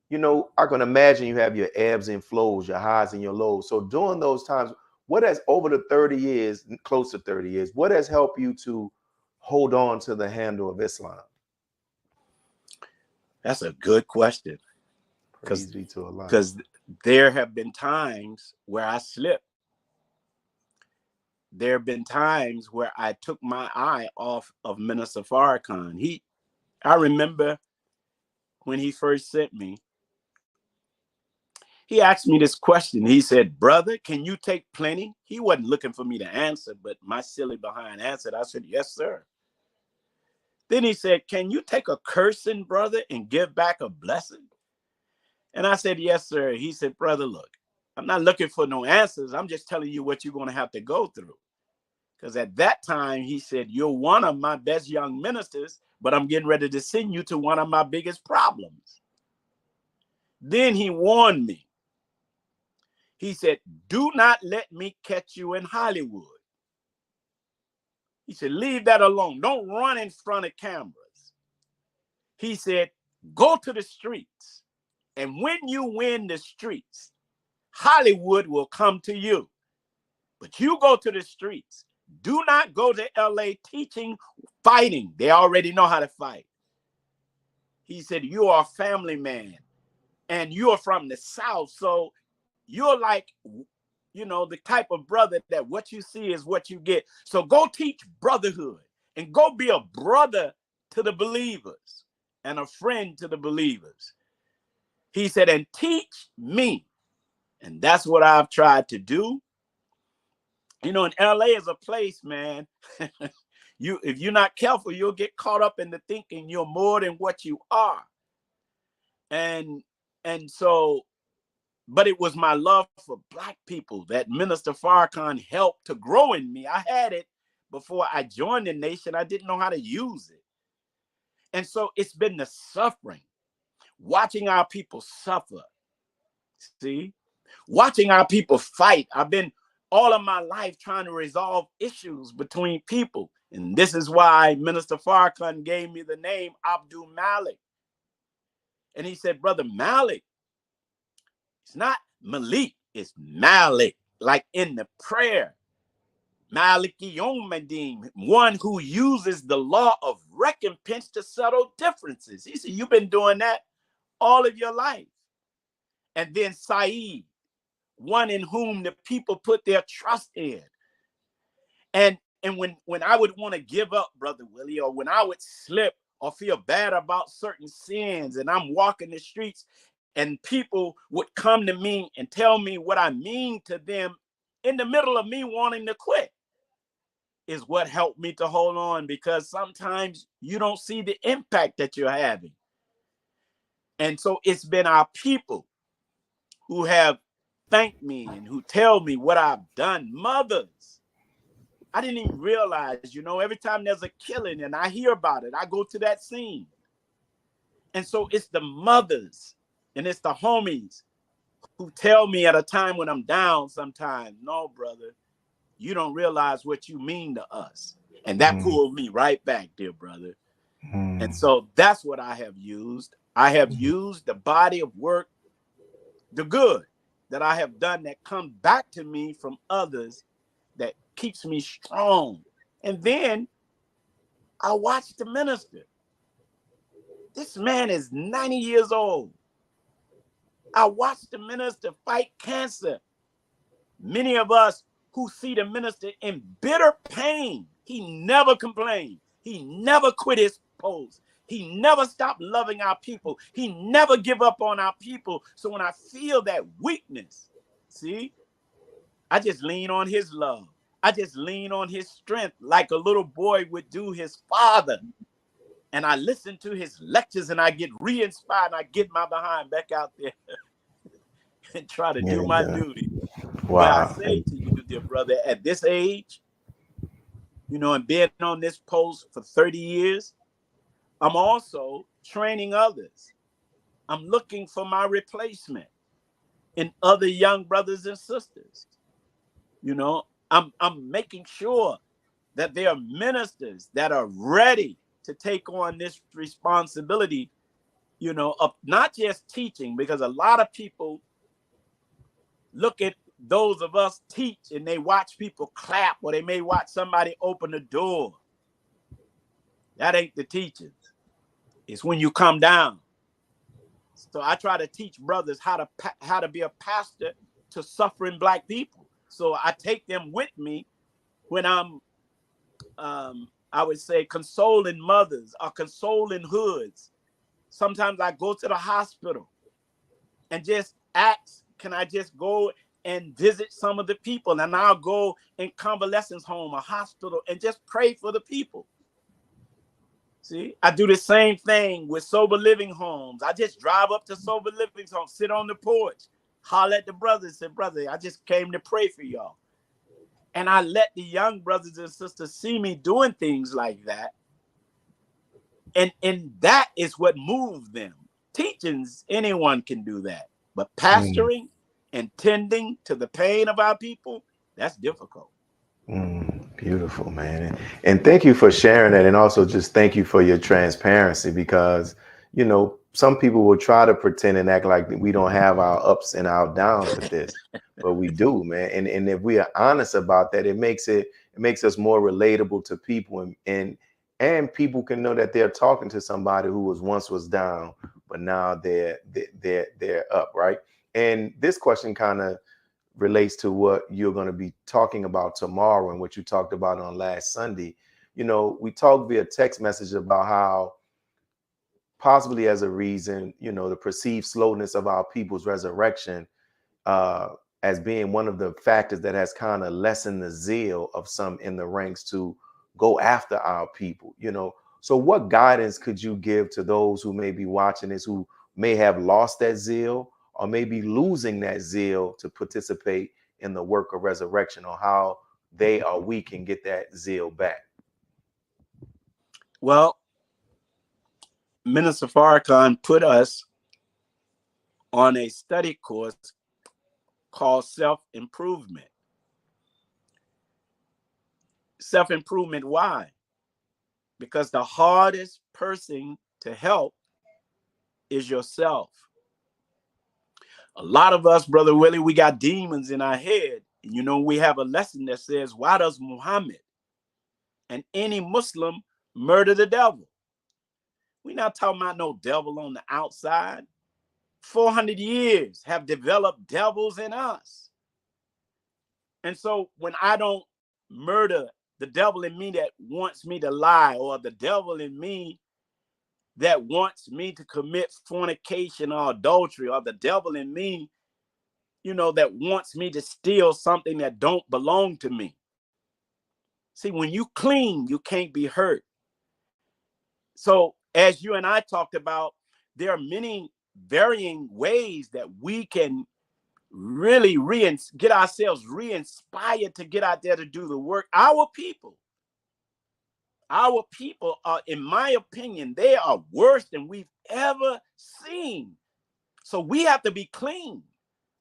you know, I can imagine you have your ebbs and flows, your highs and your lows. So during those times, what has over the 30 years, close to 30 years, what has helped you to hold on to the handle of Islam? That's a good question. Praise be to Allah. Because there have been times where I slipped. There have been times where I took my eye off of Minister Farrakhan. I remember when he first sent me, he asked me this question. He said, brother, can you take plenty? He wasn't looking for me to answer, but my silly behind answered. I said, yes, sir. Then he said, can you take a cursing, brother, and give back a blessing? And I said, yes, sir. He said, brother, look, I'm not looking for no answers. I'm just telling you what you're going to have to go through. Because at that time, he said, you're one of my best young ministers, but I'm getting ready to send you to one of my biggest problems. Then he warned me. He said, do not let me catch you in Hollywood. He said, leave that alone. Don't run in front of cameras. He said, go to the streets. And when you win the streets, Hollywood will come to you. But you go to the streets. Do not go to LA teaching, fighting. They already know how to fight. He said, you are a family man and you're from the South. So you're like, you know, the type of brother that what you see is what you get. So go teach brotherhood and go be a brother to the believers and a friend to the believers. He said, and teach me. And that's what I've tried to do. You know, and LA is a place, man. If you're not careful, you'll get caught up in the thinking you're more than what you are. And so, but it was my love for Black people that Minister Farrakhan helped to grow in me. I had it before I joined the nation. I didn't know how to use it. And so it's been the suffering, watching our people suffer. See, watching our people fight. I've been all of my life trying to resolve issues between people. And this is why Minister Farrakhan gave me the name Abdul Malik. And he said, brother Malik, it's not Malik, it's Malik, like in the prayer. Maliki Yom Madin, one who uses the law of recompense to settle differences. He said, you've been doing that all of your life. And then Sayyid, one in whom the people put their trust in. And when I would want to give up, Brother Willie, or when I would slip or feel bad about certain sins, and I'm walking the streets and people would come to me and tell me what I mean to them in the middle of me wanting to quit, is what helped me to hold on, because sometimes you don't see the impact that you're having. And so it's been our people who have thanked me and who tell me what I've done. Mothers, I didn't even realize, you know, every time there's a killing and I hear about it, I go to that scene. And so it's the mothers and it's the homies who tell me at a time when I'm down sometimes, no, brother, you don't realize what you mean to us. And that pulled me right back, dear brother. And so that's what I have used. I have used the body of work, the good that I have done that comes back to me from others, that keeps me strong. And then I watch the minister. This man is 90 years old. I watched the minister fight cancer. Many of us who see the minister in bitter pain, he never complained. He never quit his post. He never stopped loving our people. He never give up on our people. So when I feel that weakness, see, I just lean on his love. I just lean on his strength like a little boy would do his father. And I listen to his lectures and I get re-inspired and I get my behind back out there and try to do my duty. Wow. But I say to you, dear brother, at this age, you know, and being on this post for 30 years, I'm also training others. I'm looking for my replacement in other young brothers and sisters. You know, I'm making sure that there are ministers that are ready to take on this responsibility, you know, of not just teaching, because a lot of people look at those of us teach and they watch people clap, or they may watch somebody open the door. That ain't the teaching. It's when you come down. So I try to teach brothers how to be a pastor to suffering Black people. So I take them with me when I'm, I would say, consoling mothers or consoling hoods. Sometimes I go to the hospital and just ask, can I just go and visit some of the people? And I'll go in convalescence home, a hospital, and just pray for the people. See, I do the same thing with sober living homes. I just drive up to sober living homes, sit on the porch, holler at the brothers, say, brother, I just came to pray for y'all. And I let the young brothers and sisters see me doing things like that. And that is what moves them. Teachings, anyone can do that. But pastoring and tending to the pain of our people, that's difficult. Beautiful, man. And thank you for sharing that. And also just thank you for your transparency, because, you know, some people will try to pretend and act like we don't have our ups and our downs with this, but we do, man. And if we are honest about that, it makes us more relatable to people, and people can know that they're talking to somebody who once was down, but now they're up, right? And this question kind of relates to what you're going to be talking about tomorrow and what you talked about on last Sunday. You know, we talked via text message about how possibly as a reason, you know, the perceived slowness of our people's resurrection as being one of the factors that has kind of lessened the zeal of some in the ranks to go after our people, you know. So what guidance could you give to those who may be watching this, who may have lost that zeal, or maybe losing that zeal to participate in the work of resurrection, or how they or we can get that zeal back? Well, Minister Farrakhan put us on a study course called self-improvement. Self-improvement, why? Because the hardest person to help is yourself. A lot of us, Brother Willie, we got demons in our head. And you know, we have a lesson that says, why does Muhammad and any Muslim murder the devil? We're not talking about no devil on the outside. 400 years have developed devils in us. And so when I don't murder the devil in me that wants me to lie, or the devil in me that wants me to commit fornication or adultery, or the devil in me, you know, that wants me to steal something that don't belong to me. See, when you clean, you can't be hurt. So as you and I talked about, there are many varying ways that we can really get ourselves re-inspired to get out there to do the work. Our people are, in my opinion, they are worse than we've ever seen. So we have to be clean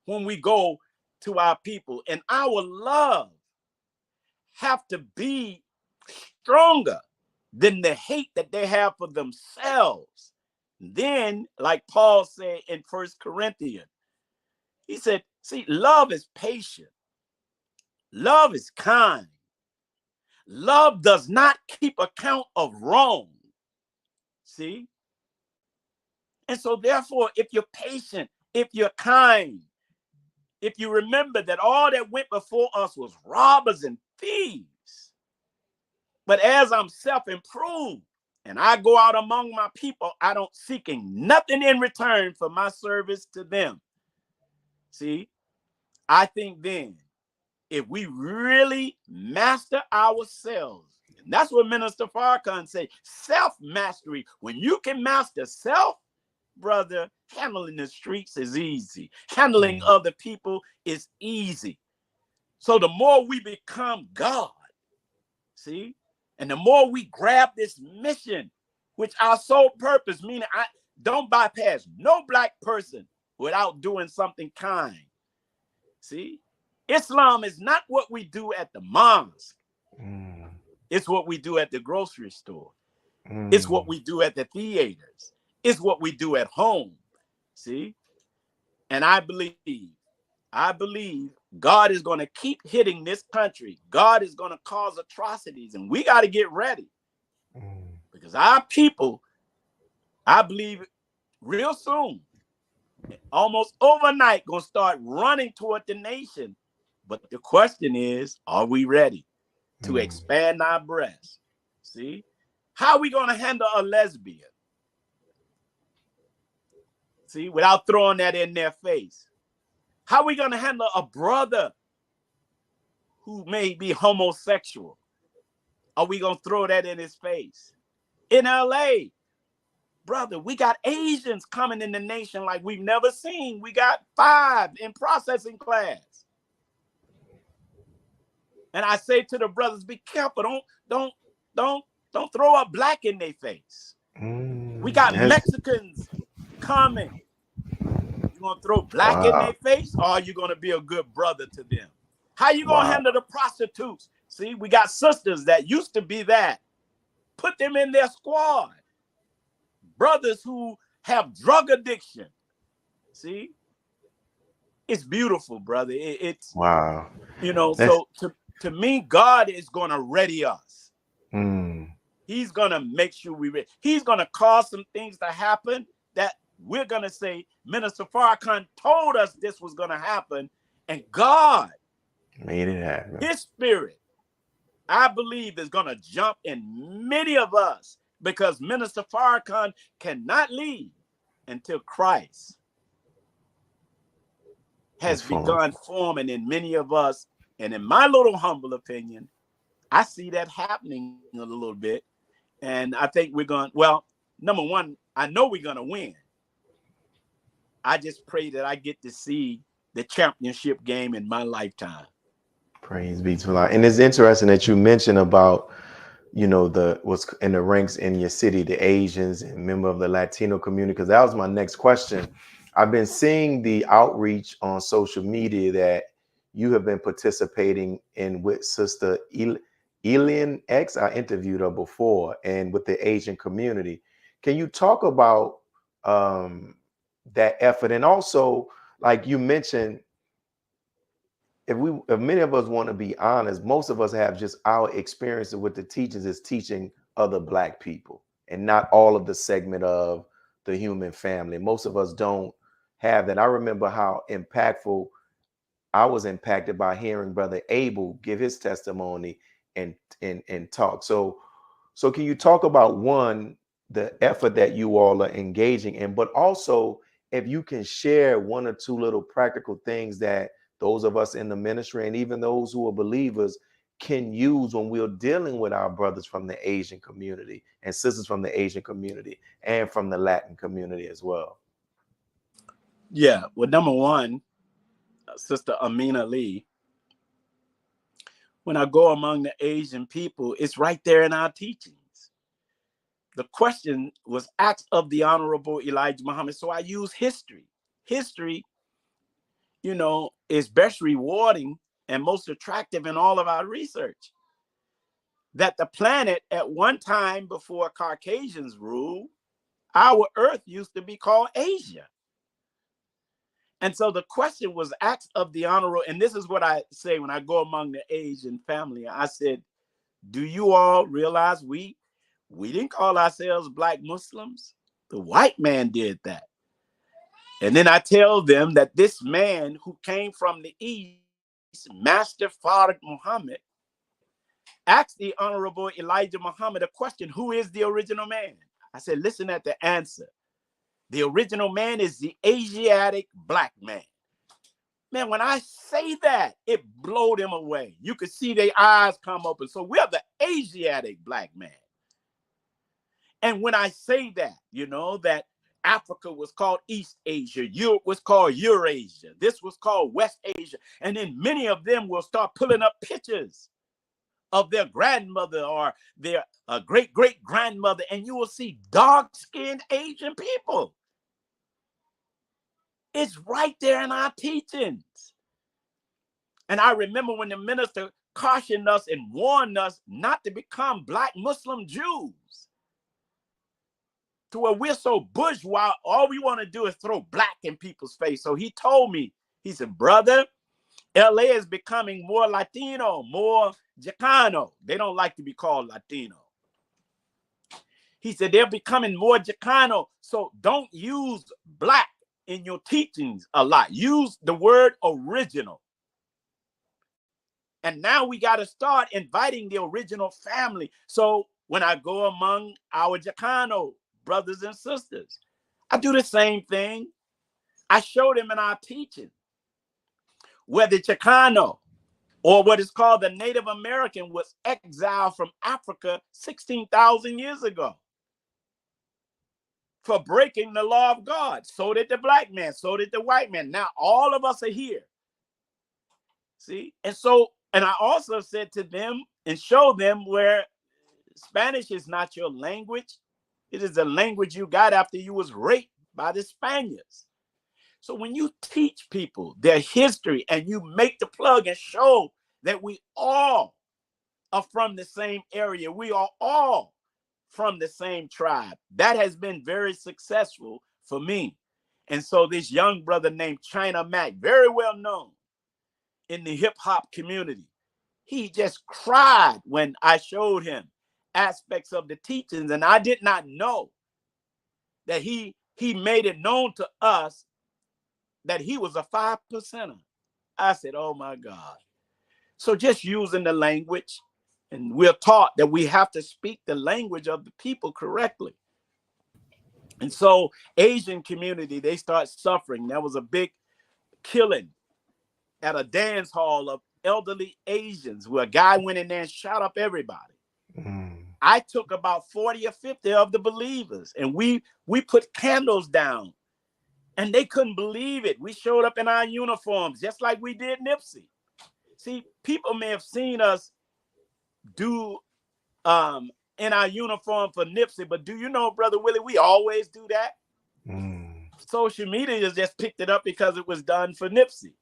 when we go to our people, and our love have to be stronger than the hate that they have for themselves. Then, like Paul said in 1 Corinthians, he said, see, love is patient. Love is kind. Love does not keep account of wrong. See? And so therefore, if you're patient, if you're kind, if you remember that all that went before us was robbers and thieves, but as I'm self-improved and I go out among my people, I don't seeking nothing in return for my service to them. See, I think then if we really master ourselves, and that's what Minister Farrakhan said, self-mastery. When you can master self, brother, handling the streets is easy. Handling other people is easy. So the more we become God, see, and the more we grab this mission, which our sole purpose, meaning I don't bypass no Black person without doing something kind. See, Islam is not what we do at the mosque. Mm. It's what we do at the grocery store. Mm. It's what we do at the theaters. It's what we do at home. See? And I believe God is going to keep hitting this country. God is going to cause atrocities, and we got to get ready. Because our people, I believe real soon, almost overnight, going to start running toward the nation. But the question is, are we ready to expand our breasts? See? How are we going to handle a lesbian? See, without throwing that in their face. How are we going to handle a brother who may be homosexual? Are we going to throw that in his face? In LA, brother, we got Asians coming in the nation like we've never seen. We got 5 in processing class. And I say to the brothers, be careful. Don't throw a black in their face. We got Mexicans coming. You gonna throw black in their face, or are you gonna be a good brother to them? How you gonna handle the prostitutes? See, we got sisters that used to be that. Put them in their squad. Brothers who have drug addiction. See, it's beautiful, brother. It's wow. You know, so to me, God is gonna ready us. Mm. He's gonna make sure we ready. He's gonna cause some things to happen that we're going to say, Minister Farrakhan told us this was going to happen, and God made it happen. His spirit, I believe, is going to jump in many of us, because Minister Farrakhan cannot leave until Christ has begun forming in many of us. And in my little humble opinion, I see that happening a little bit. And I think we're going, well, number one, I know we're going to win. I just pray that I get to see the championship game in my lifetime. Praise be to Allah. And it's interesting that you mentioned about, you know, what's in the ranks in your city, the Asians and member of the Latino community, because that was my next question. I've been seeing the outreach on social media that you have been participating in with Sister Elian X. I interviewed her before, and with the Asian community. Can you talk about that effort? And also, like you mentioned, if many of us want to be honest, most of us have just our experience with the teachings is teaching other Black people, and not all of the segment of the human family. Most of us don't have that. I remember how impactful I was impacted by hearing Brother Abel give his testimony and talk. So can you talk about, one, the effort that you all are engaging in, but also if you can share 1 or 2 little practical things that those of us in the ministry and even those who are believers can use when we're dealing with our brothers from the Asian community and sisters from the Asian community and from the Latin community as well. Yeah, well, number one, Sister Amina Lee, when I go among the Asian people, it's right there in our teachings. The question was asked of the Honorable Elijah Muhammad, so I use history. History, you know, is best rewarding and most attractive in all of our research. That the planet at one time before Caucasians ruled, our Earth used to be called Asia. And so the question was asked of the Honorable, and this is what I say when I go among the Asian family. I said, do you all realize we didn't call ourselves Black Muslims? The white man did that. And then I tell them that this man who came from the East, Master Farrakhan Muhammad, asked the Honorable Elijah Muhammad a question: who is the original man? I said, listen at the answer. The original man is the Asiatic Black man. Man, when I say that, it blew them away. You could see their eyes come open. So we're the Asiatic Black man. And when I say that, you know, that Africa was called East Asia, Europe was called Eurasia, this was called West Asia, and then many of them will start pulling up pictures of their grandmother or their great-great-grandmother, and you will see dark-skinned Asian people. It's right there in our teachings. And I remember when the minister cautioned us and warned us not to become black Muslim Jews, to where we're so bourgeois, all we want to do is throw black in people's face. So he told me, he said, brother, LA is becoming more Latino, more Chicano. They don't like to be called Latino. He said, they're becoming more Chicano. So don't use black in your teachings a lot. Use the word original. And now we got to start inviting the original family. So when I go among our Chicano brothers and sisters, I do the same thing. I show them in our teaching, whether Chicano or what is called the Native American was exiled from Africa 16,000 years ago for breaking the law of God. So did the black man, so did the white man. Now all of us are here. See? And I also said to them and show them where Spanish is not your language. It is the language you got after you was raped by the Spaniards. So when you teach people their history and you make the plug and show that we all are from the same area, we are all from the same tribe, that has been very successful for me. And so this young brother named China Mac, very well known in the hip hop community, he just cried when I showed him aspects of the teachings, and I did not know that he made it known to us that he was a 5%er. I said, oh my God. So just using the language, and we're taught that we have to speak the language of the people correctly. And so Asian community, they start suffering. There was a big killing at a dance hall of elderly Asians where a guy went in there and shot up everybody. I took about 40 or 50 of the believers, and we put candles down, and they couldn't believe it. We showed up in our uniforms just like we did Nipsey. See, people may have seen us do in our uniform for Nipsey, but do you know, Brother Willie, we always do that. Social media just picked it up because it was done for Nipsey.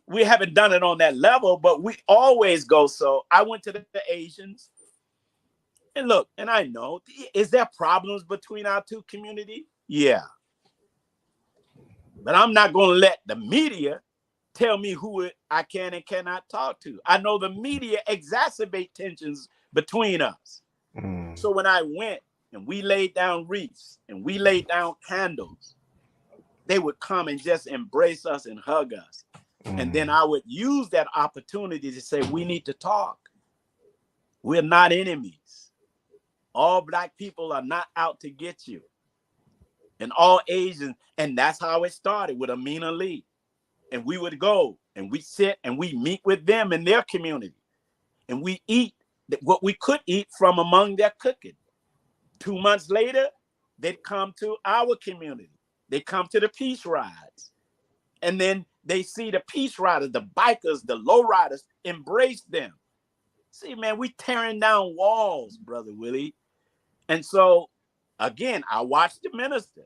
We haven't done it on that level, but we always go. So I went to the Asians, and look, and I know, is there problems between our two communities? Yeah. But I'm not going to let the media tell me who I can and cannot talk to. I know the media exacerbate tensions between us. So when I went and we laid down wreaths and we laid down candles, they would come and just embrace us and hug us. And then I would use that opportunity to say, we need to talk. We're not enemies. All black people are not out to get you. And all Asians, and that's how it started with Amina Lee. And we would go and we sit and we meet with them in their community. And we eat what we could eat from among their cooking. 2 months later, they'd come to our community. They come to the peace rides. And then they see the peace riders, the bikers, the low riders embrace them. See, man, we tearing down walls, Brother Willie. And so, again, I watch the minister.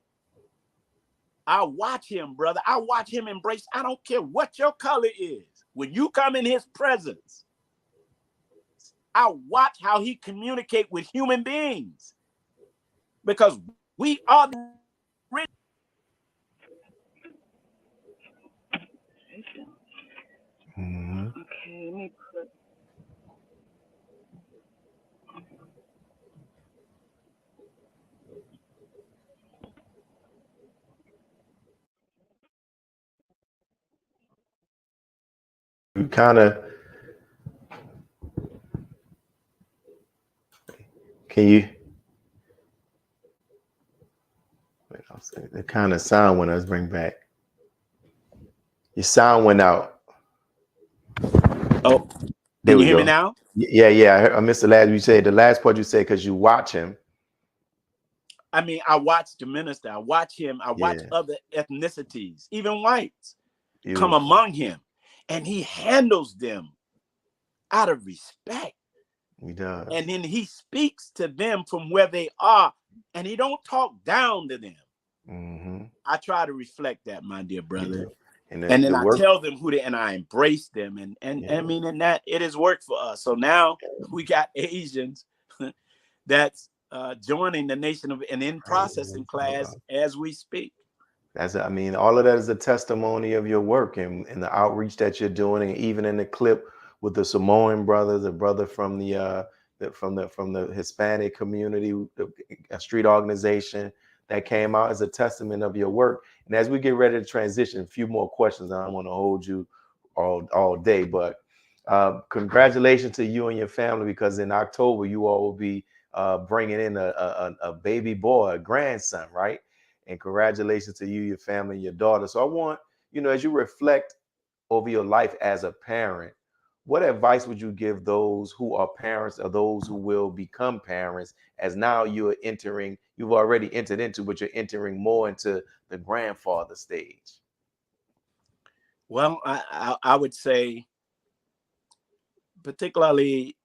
I watch him, brother. I watch him embrace. I don't care what your color is. When you come in his presence, I watch how he communicate with human beings. Because we are the rich. Okay, let me put. You kind of, can you, wait, I'll say the kind of sound when I bring back. Your sound went out. Oh, there can we you hear go. me now? Yeah. I missed the last. You said the last part. You said because you watch him. I mean, I watch the minister. I watch him. I watch other ethnicities, even whites, come among him, and he handles them out of respect. He does. And then he speaks to them from where they are, and he don't talk down to them. I try to reflect that, my dear brother. And And then the I work. tell them who they, and I embrace them. And I mean, and that it has worked for us. So now we got Asians that's joining the Nation of and in processing class as we speak. I mean, all of that is a testimony of your work and the outreach that you're doing, and even in the clip with the Samoan brothers, a brother from from the Hispanic community, a street organization that came out as a testament of your work. And as we get ready to transition, a few more questions. I don't want to hold you all day, but congratulations to you and your family, because in October you all will be bringing in a baby boy, a grandson, right? And congratulations to you, your family, and your daughter. So I want, as you reflect over your life as a parent, what advice would you give those who are parents or those who will become parents, as now you've already entered into, but you're entering more into the grandfather stage? Well, I would say, particularly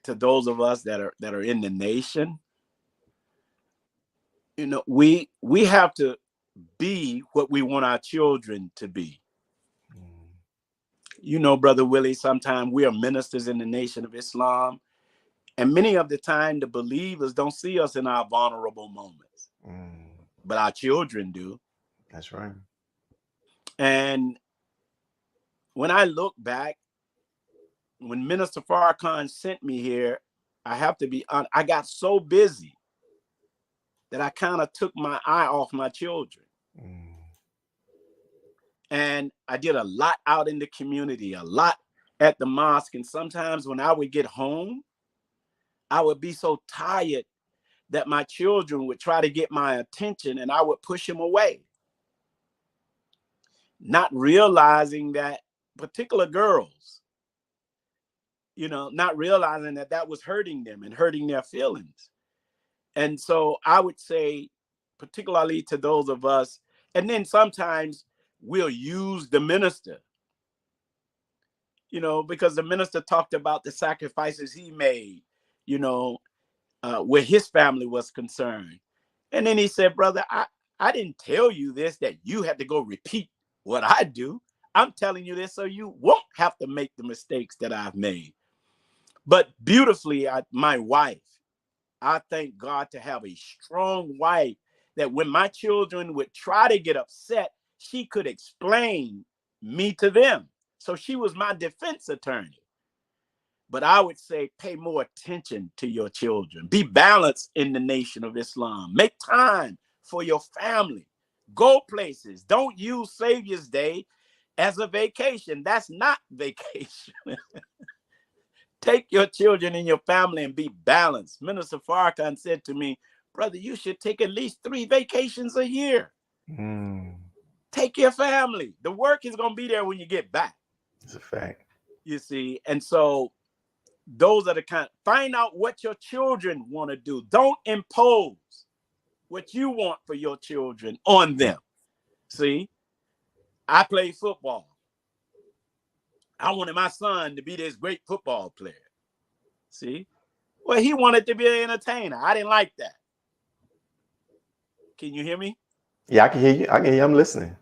to those of us that are in the nation, we have to be what we want our children to be. Brother Willie, sometimes we are ministers in the Nation of Islam, and many of the time the believers don't see us in our vulnerable moments, but our children do. That's right. And when I look back, when Minister Farrakhan sent me here, I have to be honest, I got so busy that I kind of took my eye off my children. And I did a lot out in the community, a lot at the mosque. And sometimes when I would get home, I would be so tired that my children would try to get my attention and I would push them away. Not realizing that particular girls, not realizing that that was hurting them and hurting their feelings. And so I would say, particularly to those of us, and then sometimes we'll use the minister, because the minister talked about the sacrifices he made, where his family was concerned. And then he said, brother, I didn't tell you this, that you had to go repeat what I do. I'm telling you this so you won't have to make the mistakes that I've made. But beautifully, my wife, I thank God to have a strong wife that when my children would try to get upset, she could explain me to them. So she was my defense attorney. But I would say pay more attention to your children. Be balanced in the Nation of Islam. Make time for your family. Go places. Don't use Savior's Day as a vacation. That's not vacation. Take your children and your family and be balanced. Minister Farrakhan said to me, brother, you should take at least 3 vacations a year. Take your family. The work is going to be there when you get back. It's a fact. You see, and so those are the kind. Find out what your children want to do. Don't impose what you want for your children on them. See, I play football. I wanted my son to be this great football player. See, well, he wanted to be an entertainer. I didn't like that. Can you hear me? Yeah, I can hear you. I'm listening.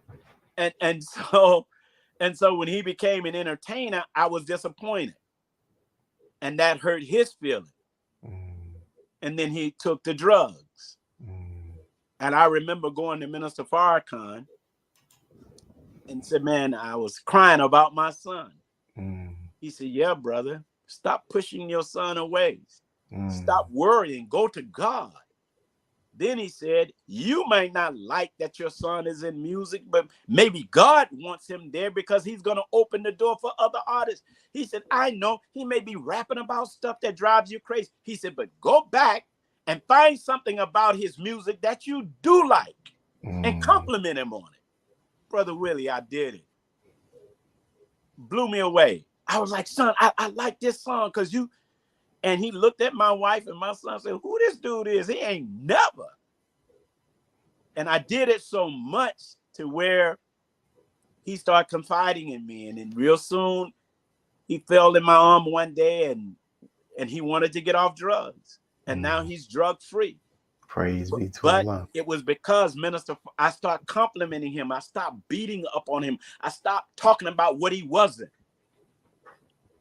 And so when he became an entertainer, I was disappointed. And that hurt his feelings. And then he took the drugs. And I remember going to Minister Farrakhan and said, man, I was crying about my son. He said, yeah, brother, stop pushing your son away. Stop worrying. Go to God. Then he said, you might not like that your son is in music, but maybe God wants him there because he's going to open the door for other artists. He said, I know he may be rapping about stuff that drives you crazy. He said, but go back and find something about his music that you do like and compliment him on it. Brother Willie, I did it. Blew me away. I was like, son, I like this song because you. And he looked at my wife and my son and said, who this dude is? He ain't never. And I did it so much to where he started confiding in me. And then real soon, he fell in my arm one day and he wanted to get off drugs. And now he's drug free. Praise be to But Allah. it was because I started complimenting him. I stopped beating up on him. I stopped talking about what he wasn't,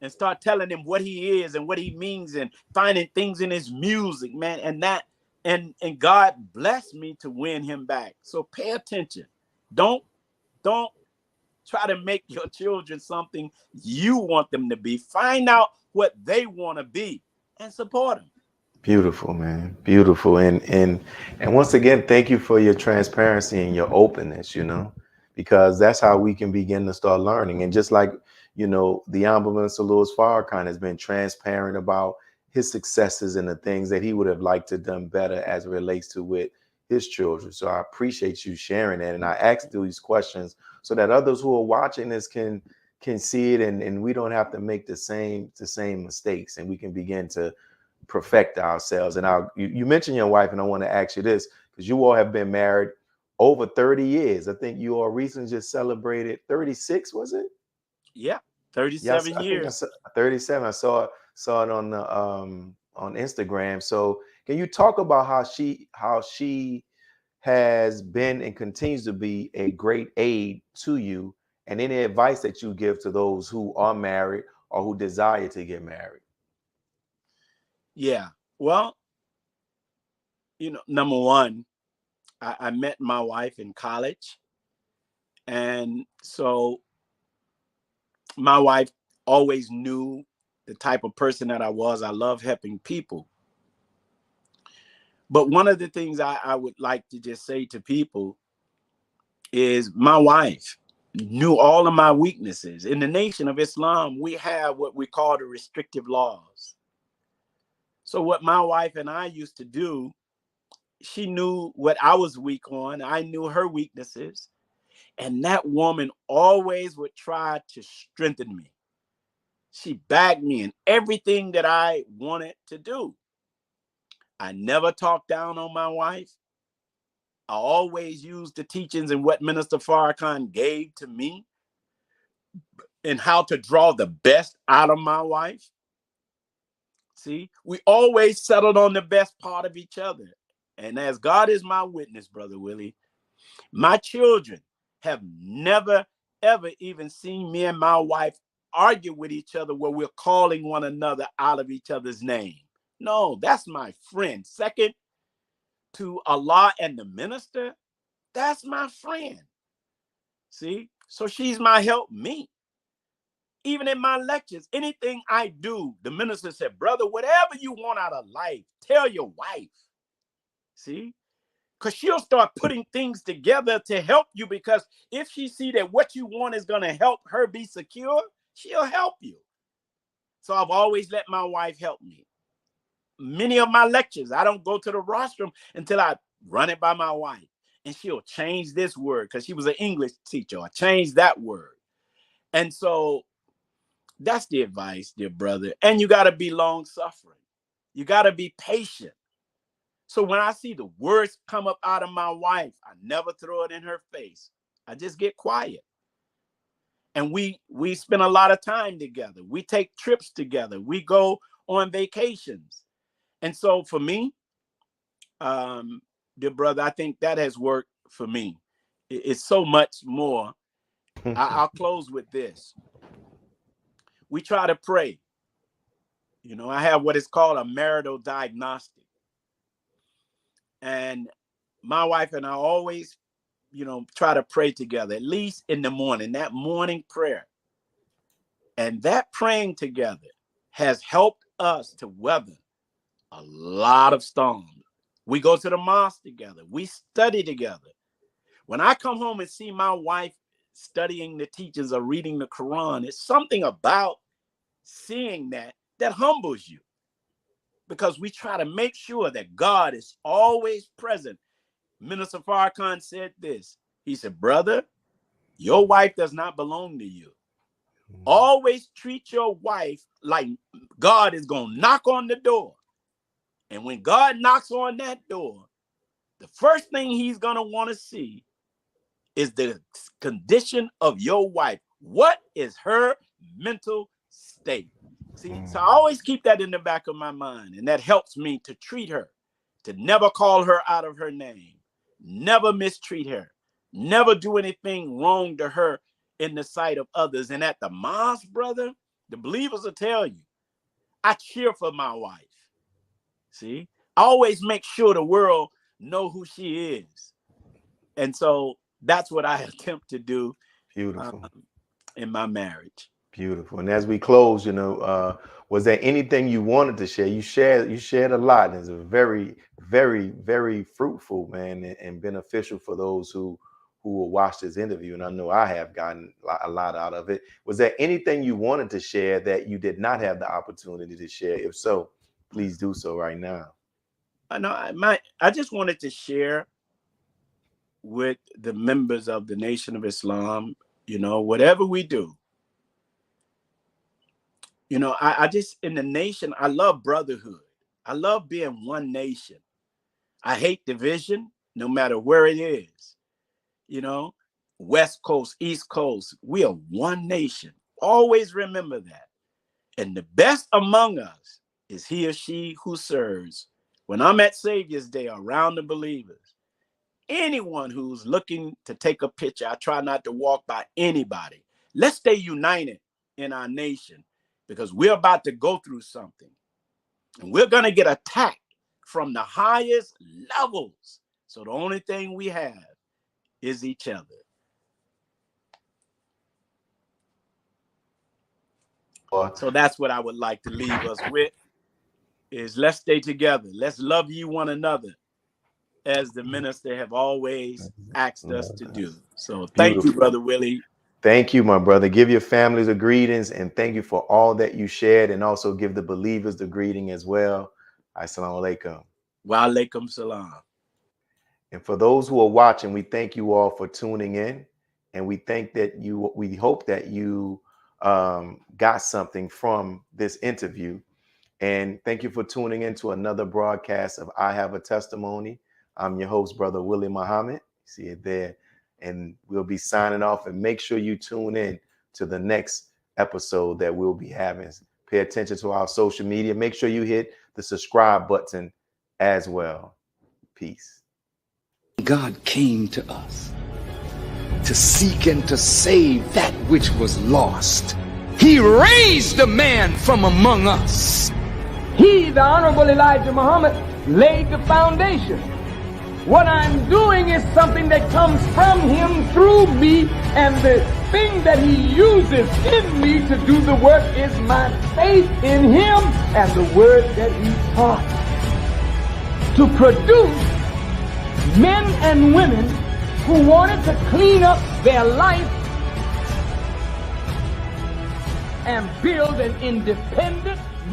and start telling him what he is and what he means, and finding things in his music, man. And God blessed me to win him back. So pay attention. Don't try to make your children something you want them to be. Find out what they want to be and support them. Beautiful, man. Beautiful. And once again, thank you for your transparency and your openness, because that's how we can begin to start learning. And just like, the Honorable Minister Louis Farrakhan has been transparent about his successes and the things that he would have liked to done better as it relates to with his children. So I appreciate you sharing that. And I asked these questions so that others who are watching this can see it, and we don't have to make the same mistakes, and we can begin to perfect ourselves. And you mentioned your wife, and I want to ask you this, because you all have been married over 30 years. I think you all recently just celebrated 36, was it? Yeah, 37 years. I think 37. I saw it on the on Instagram. So can you talk about how she has been and continues to be a great aid to you, and any advice that you give to those who are married or who desire to get married? Yeah. Well, number one, I met my wife in college. And so my wife always knew the type of person that I was. I love helping people. But one of the things I would like to just say to people is my wife knew all of my weaknesses. In the Nation of Islam, we have what we call the restrictive laws. So what my wife and I used to do, she knew what I was weak on. I knew her weaknesses. And that woman always would try to strengthen me. She backed me in everything that I wanted to do. I never talked down on my wife. I always used the teachings and what Minister Farrakhan gave to me and how to draw the best out of my wife. See, we always settled on the best part of each other. And as God is my witness, Brother Willie, my children have never, ever even seen me and my wife argue with each other where we're calling one another out of each other's name. No, that's my friend. Second to Allah and the minister, that's my friend. See, so she's my helpmeet. Even in my lectures, anything I do, the minister said, brother, whatever you want out of life, tell your wife. See, because she'll start putting things together to help you, because if she see that what you want is going to help her be secure, she'll help you. So I've always let my wife help me. Many of my lectures, I don't go to the rostrum until I run it by my wife. And she'll change this word because she was an English teacher. I changed that word. And so that's the advice, dear brother. And you got to be long suffering. You got to be patient. So when I see the words come up out of my wife, I never throw it in her face. I just get quiet. And we spend a lot of time together. We take trips together. We go on vacations. And so for me, dear brother, I think that has worked for me. It's so much more. I'll close with this. We try to pray. I have what is called a marital diagnostic. And my wife and I always, try to pray together, at least in the morning, that morning prayer. And that praying together has helped us to weather a lot of storms. We go to the mosque together. We study together. When I come home and see my wife studying the teachings or reading the Quran, it's something about seeing that humbles you, because we try to make sure that God is always present. Minister Farrakhan said this. He said, brother, your wife does not belong to you. Always treat your wife like God is going to knock on the door. And when God knocks on that door, the first thing he's going to want to see is the condition of your wife. What is her mental state? See, so I always keep that in the back of my mind, and that helps me to treat her to never call her out of her name, never mistreat her, never do anything wrong to her in the sight of others. And at the mosque, brother, the believers will tell you, I cheer for my wife. See, I always make sure the world know who she is. And so that's what I attempt to do. Beautiful. In my marriage. Beautiful. And as we close, was there anything you wanted to share? You shared a lot, and it's a very, very, very fruitful, man, and beneficial for those who will watch this interview. And I know I have gotten a lot out of it. Was there anything you wanted to share that you did not have the opportunity to share? If so, please do so right now. I just wanted to share with the members of the Nation of Islam, whatever we do, I just, in the nation, I love brotherhood. I love being one nation. I hate division, no matter where it is. West Coast, East Coast, we are one nation. Always remember that. And the best among us is he or she who serves. When I'm at Savior's Day around the believers, anyone who's looking to take a picture, I try not to walk by anybody. Let's stay united in our nation, because we're about to go through something. And we're going to get attacked from the highest levels. So the only thing we have is each other. So that's what I would like to leave us with, is let's stay together. Let's love you one another, as the minister have always asked us to do. So thank you, Brother Willie. Thank you, my brother. Give your families the greetings, and thank you for all that you shared, and also give the believers the greeting as well. Assalamu alaikum. Wa alaikum salam. And for those who are watching, we thank you all for tuning in, and we hope that you got something from this interview. And thank you for tuning in to another broadcast of I Have a Testimony. I'm your host, Brother Willie Muhammad. See it there. And we'll be signing off, and make sure you tune in to the next episode that we'll be having. Pay attention to our social media. Make sure you hit the subscribe button as well. Peace. God came to us to seek and to save that which was lost. He raised a man from among us. He, the Honorable Elijah Muhammad, laid the foundation. What I'm doing is something that comes from him through me, and the thing that he uses in me to do the work is my faith in him and the word that he taught. To produce men and women who wanted to clean up their life and build an independent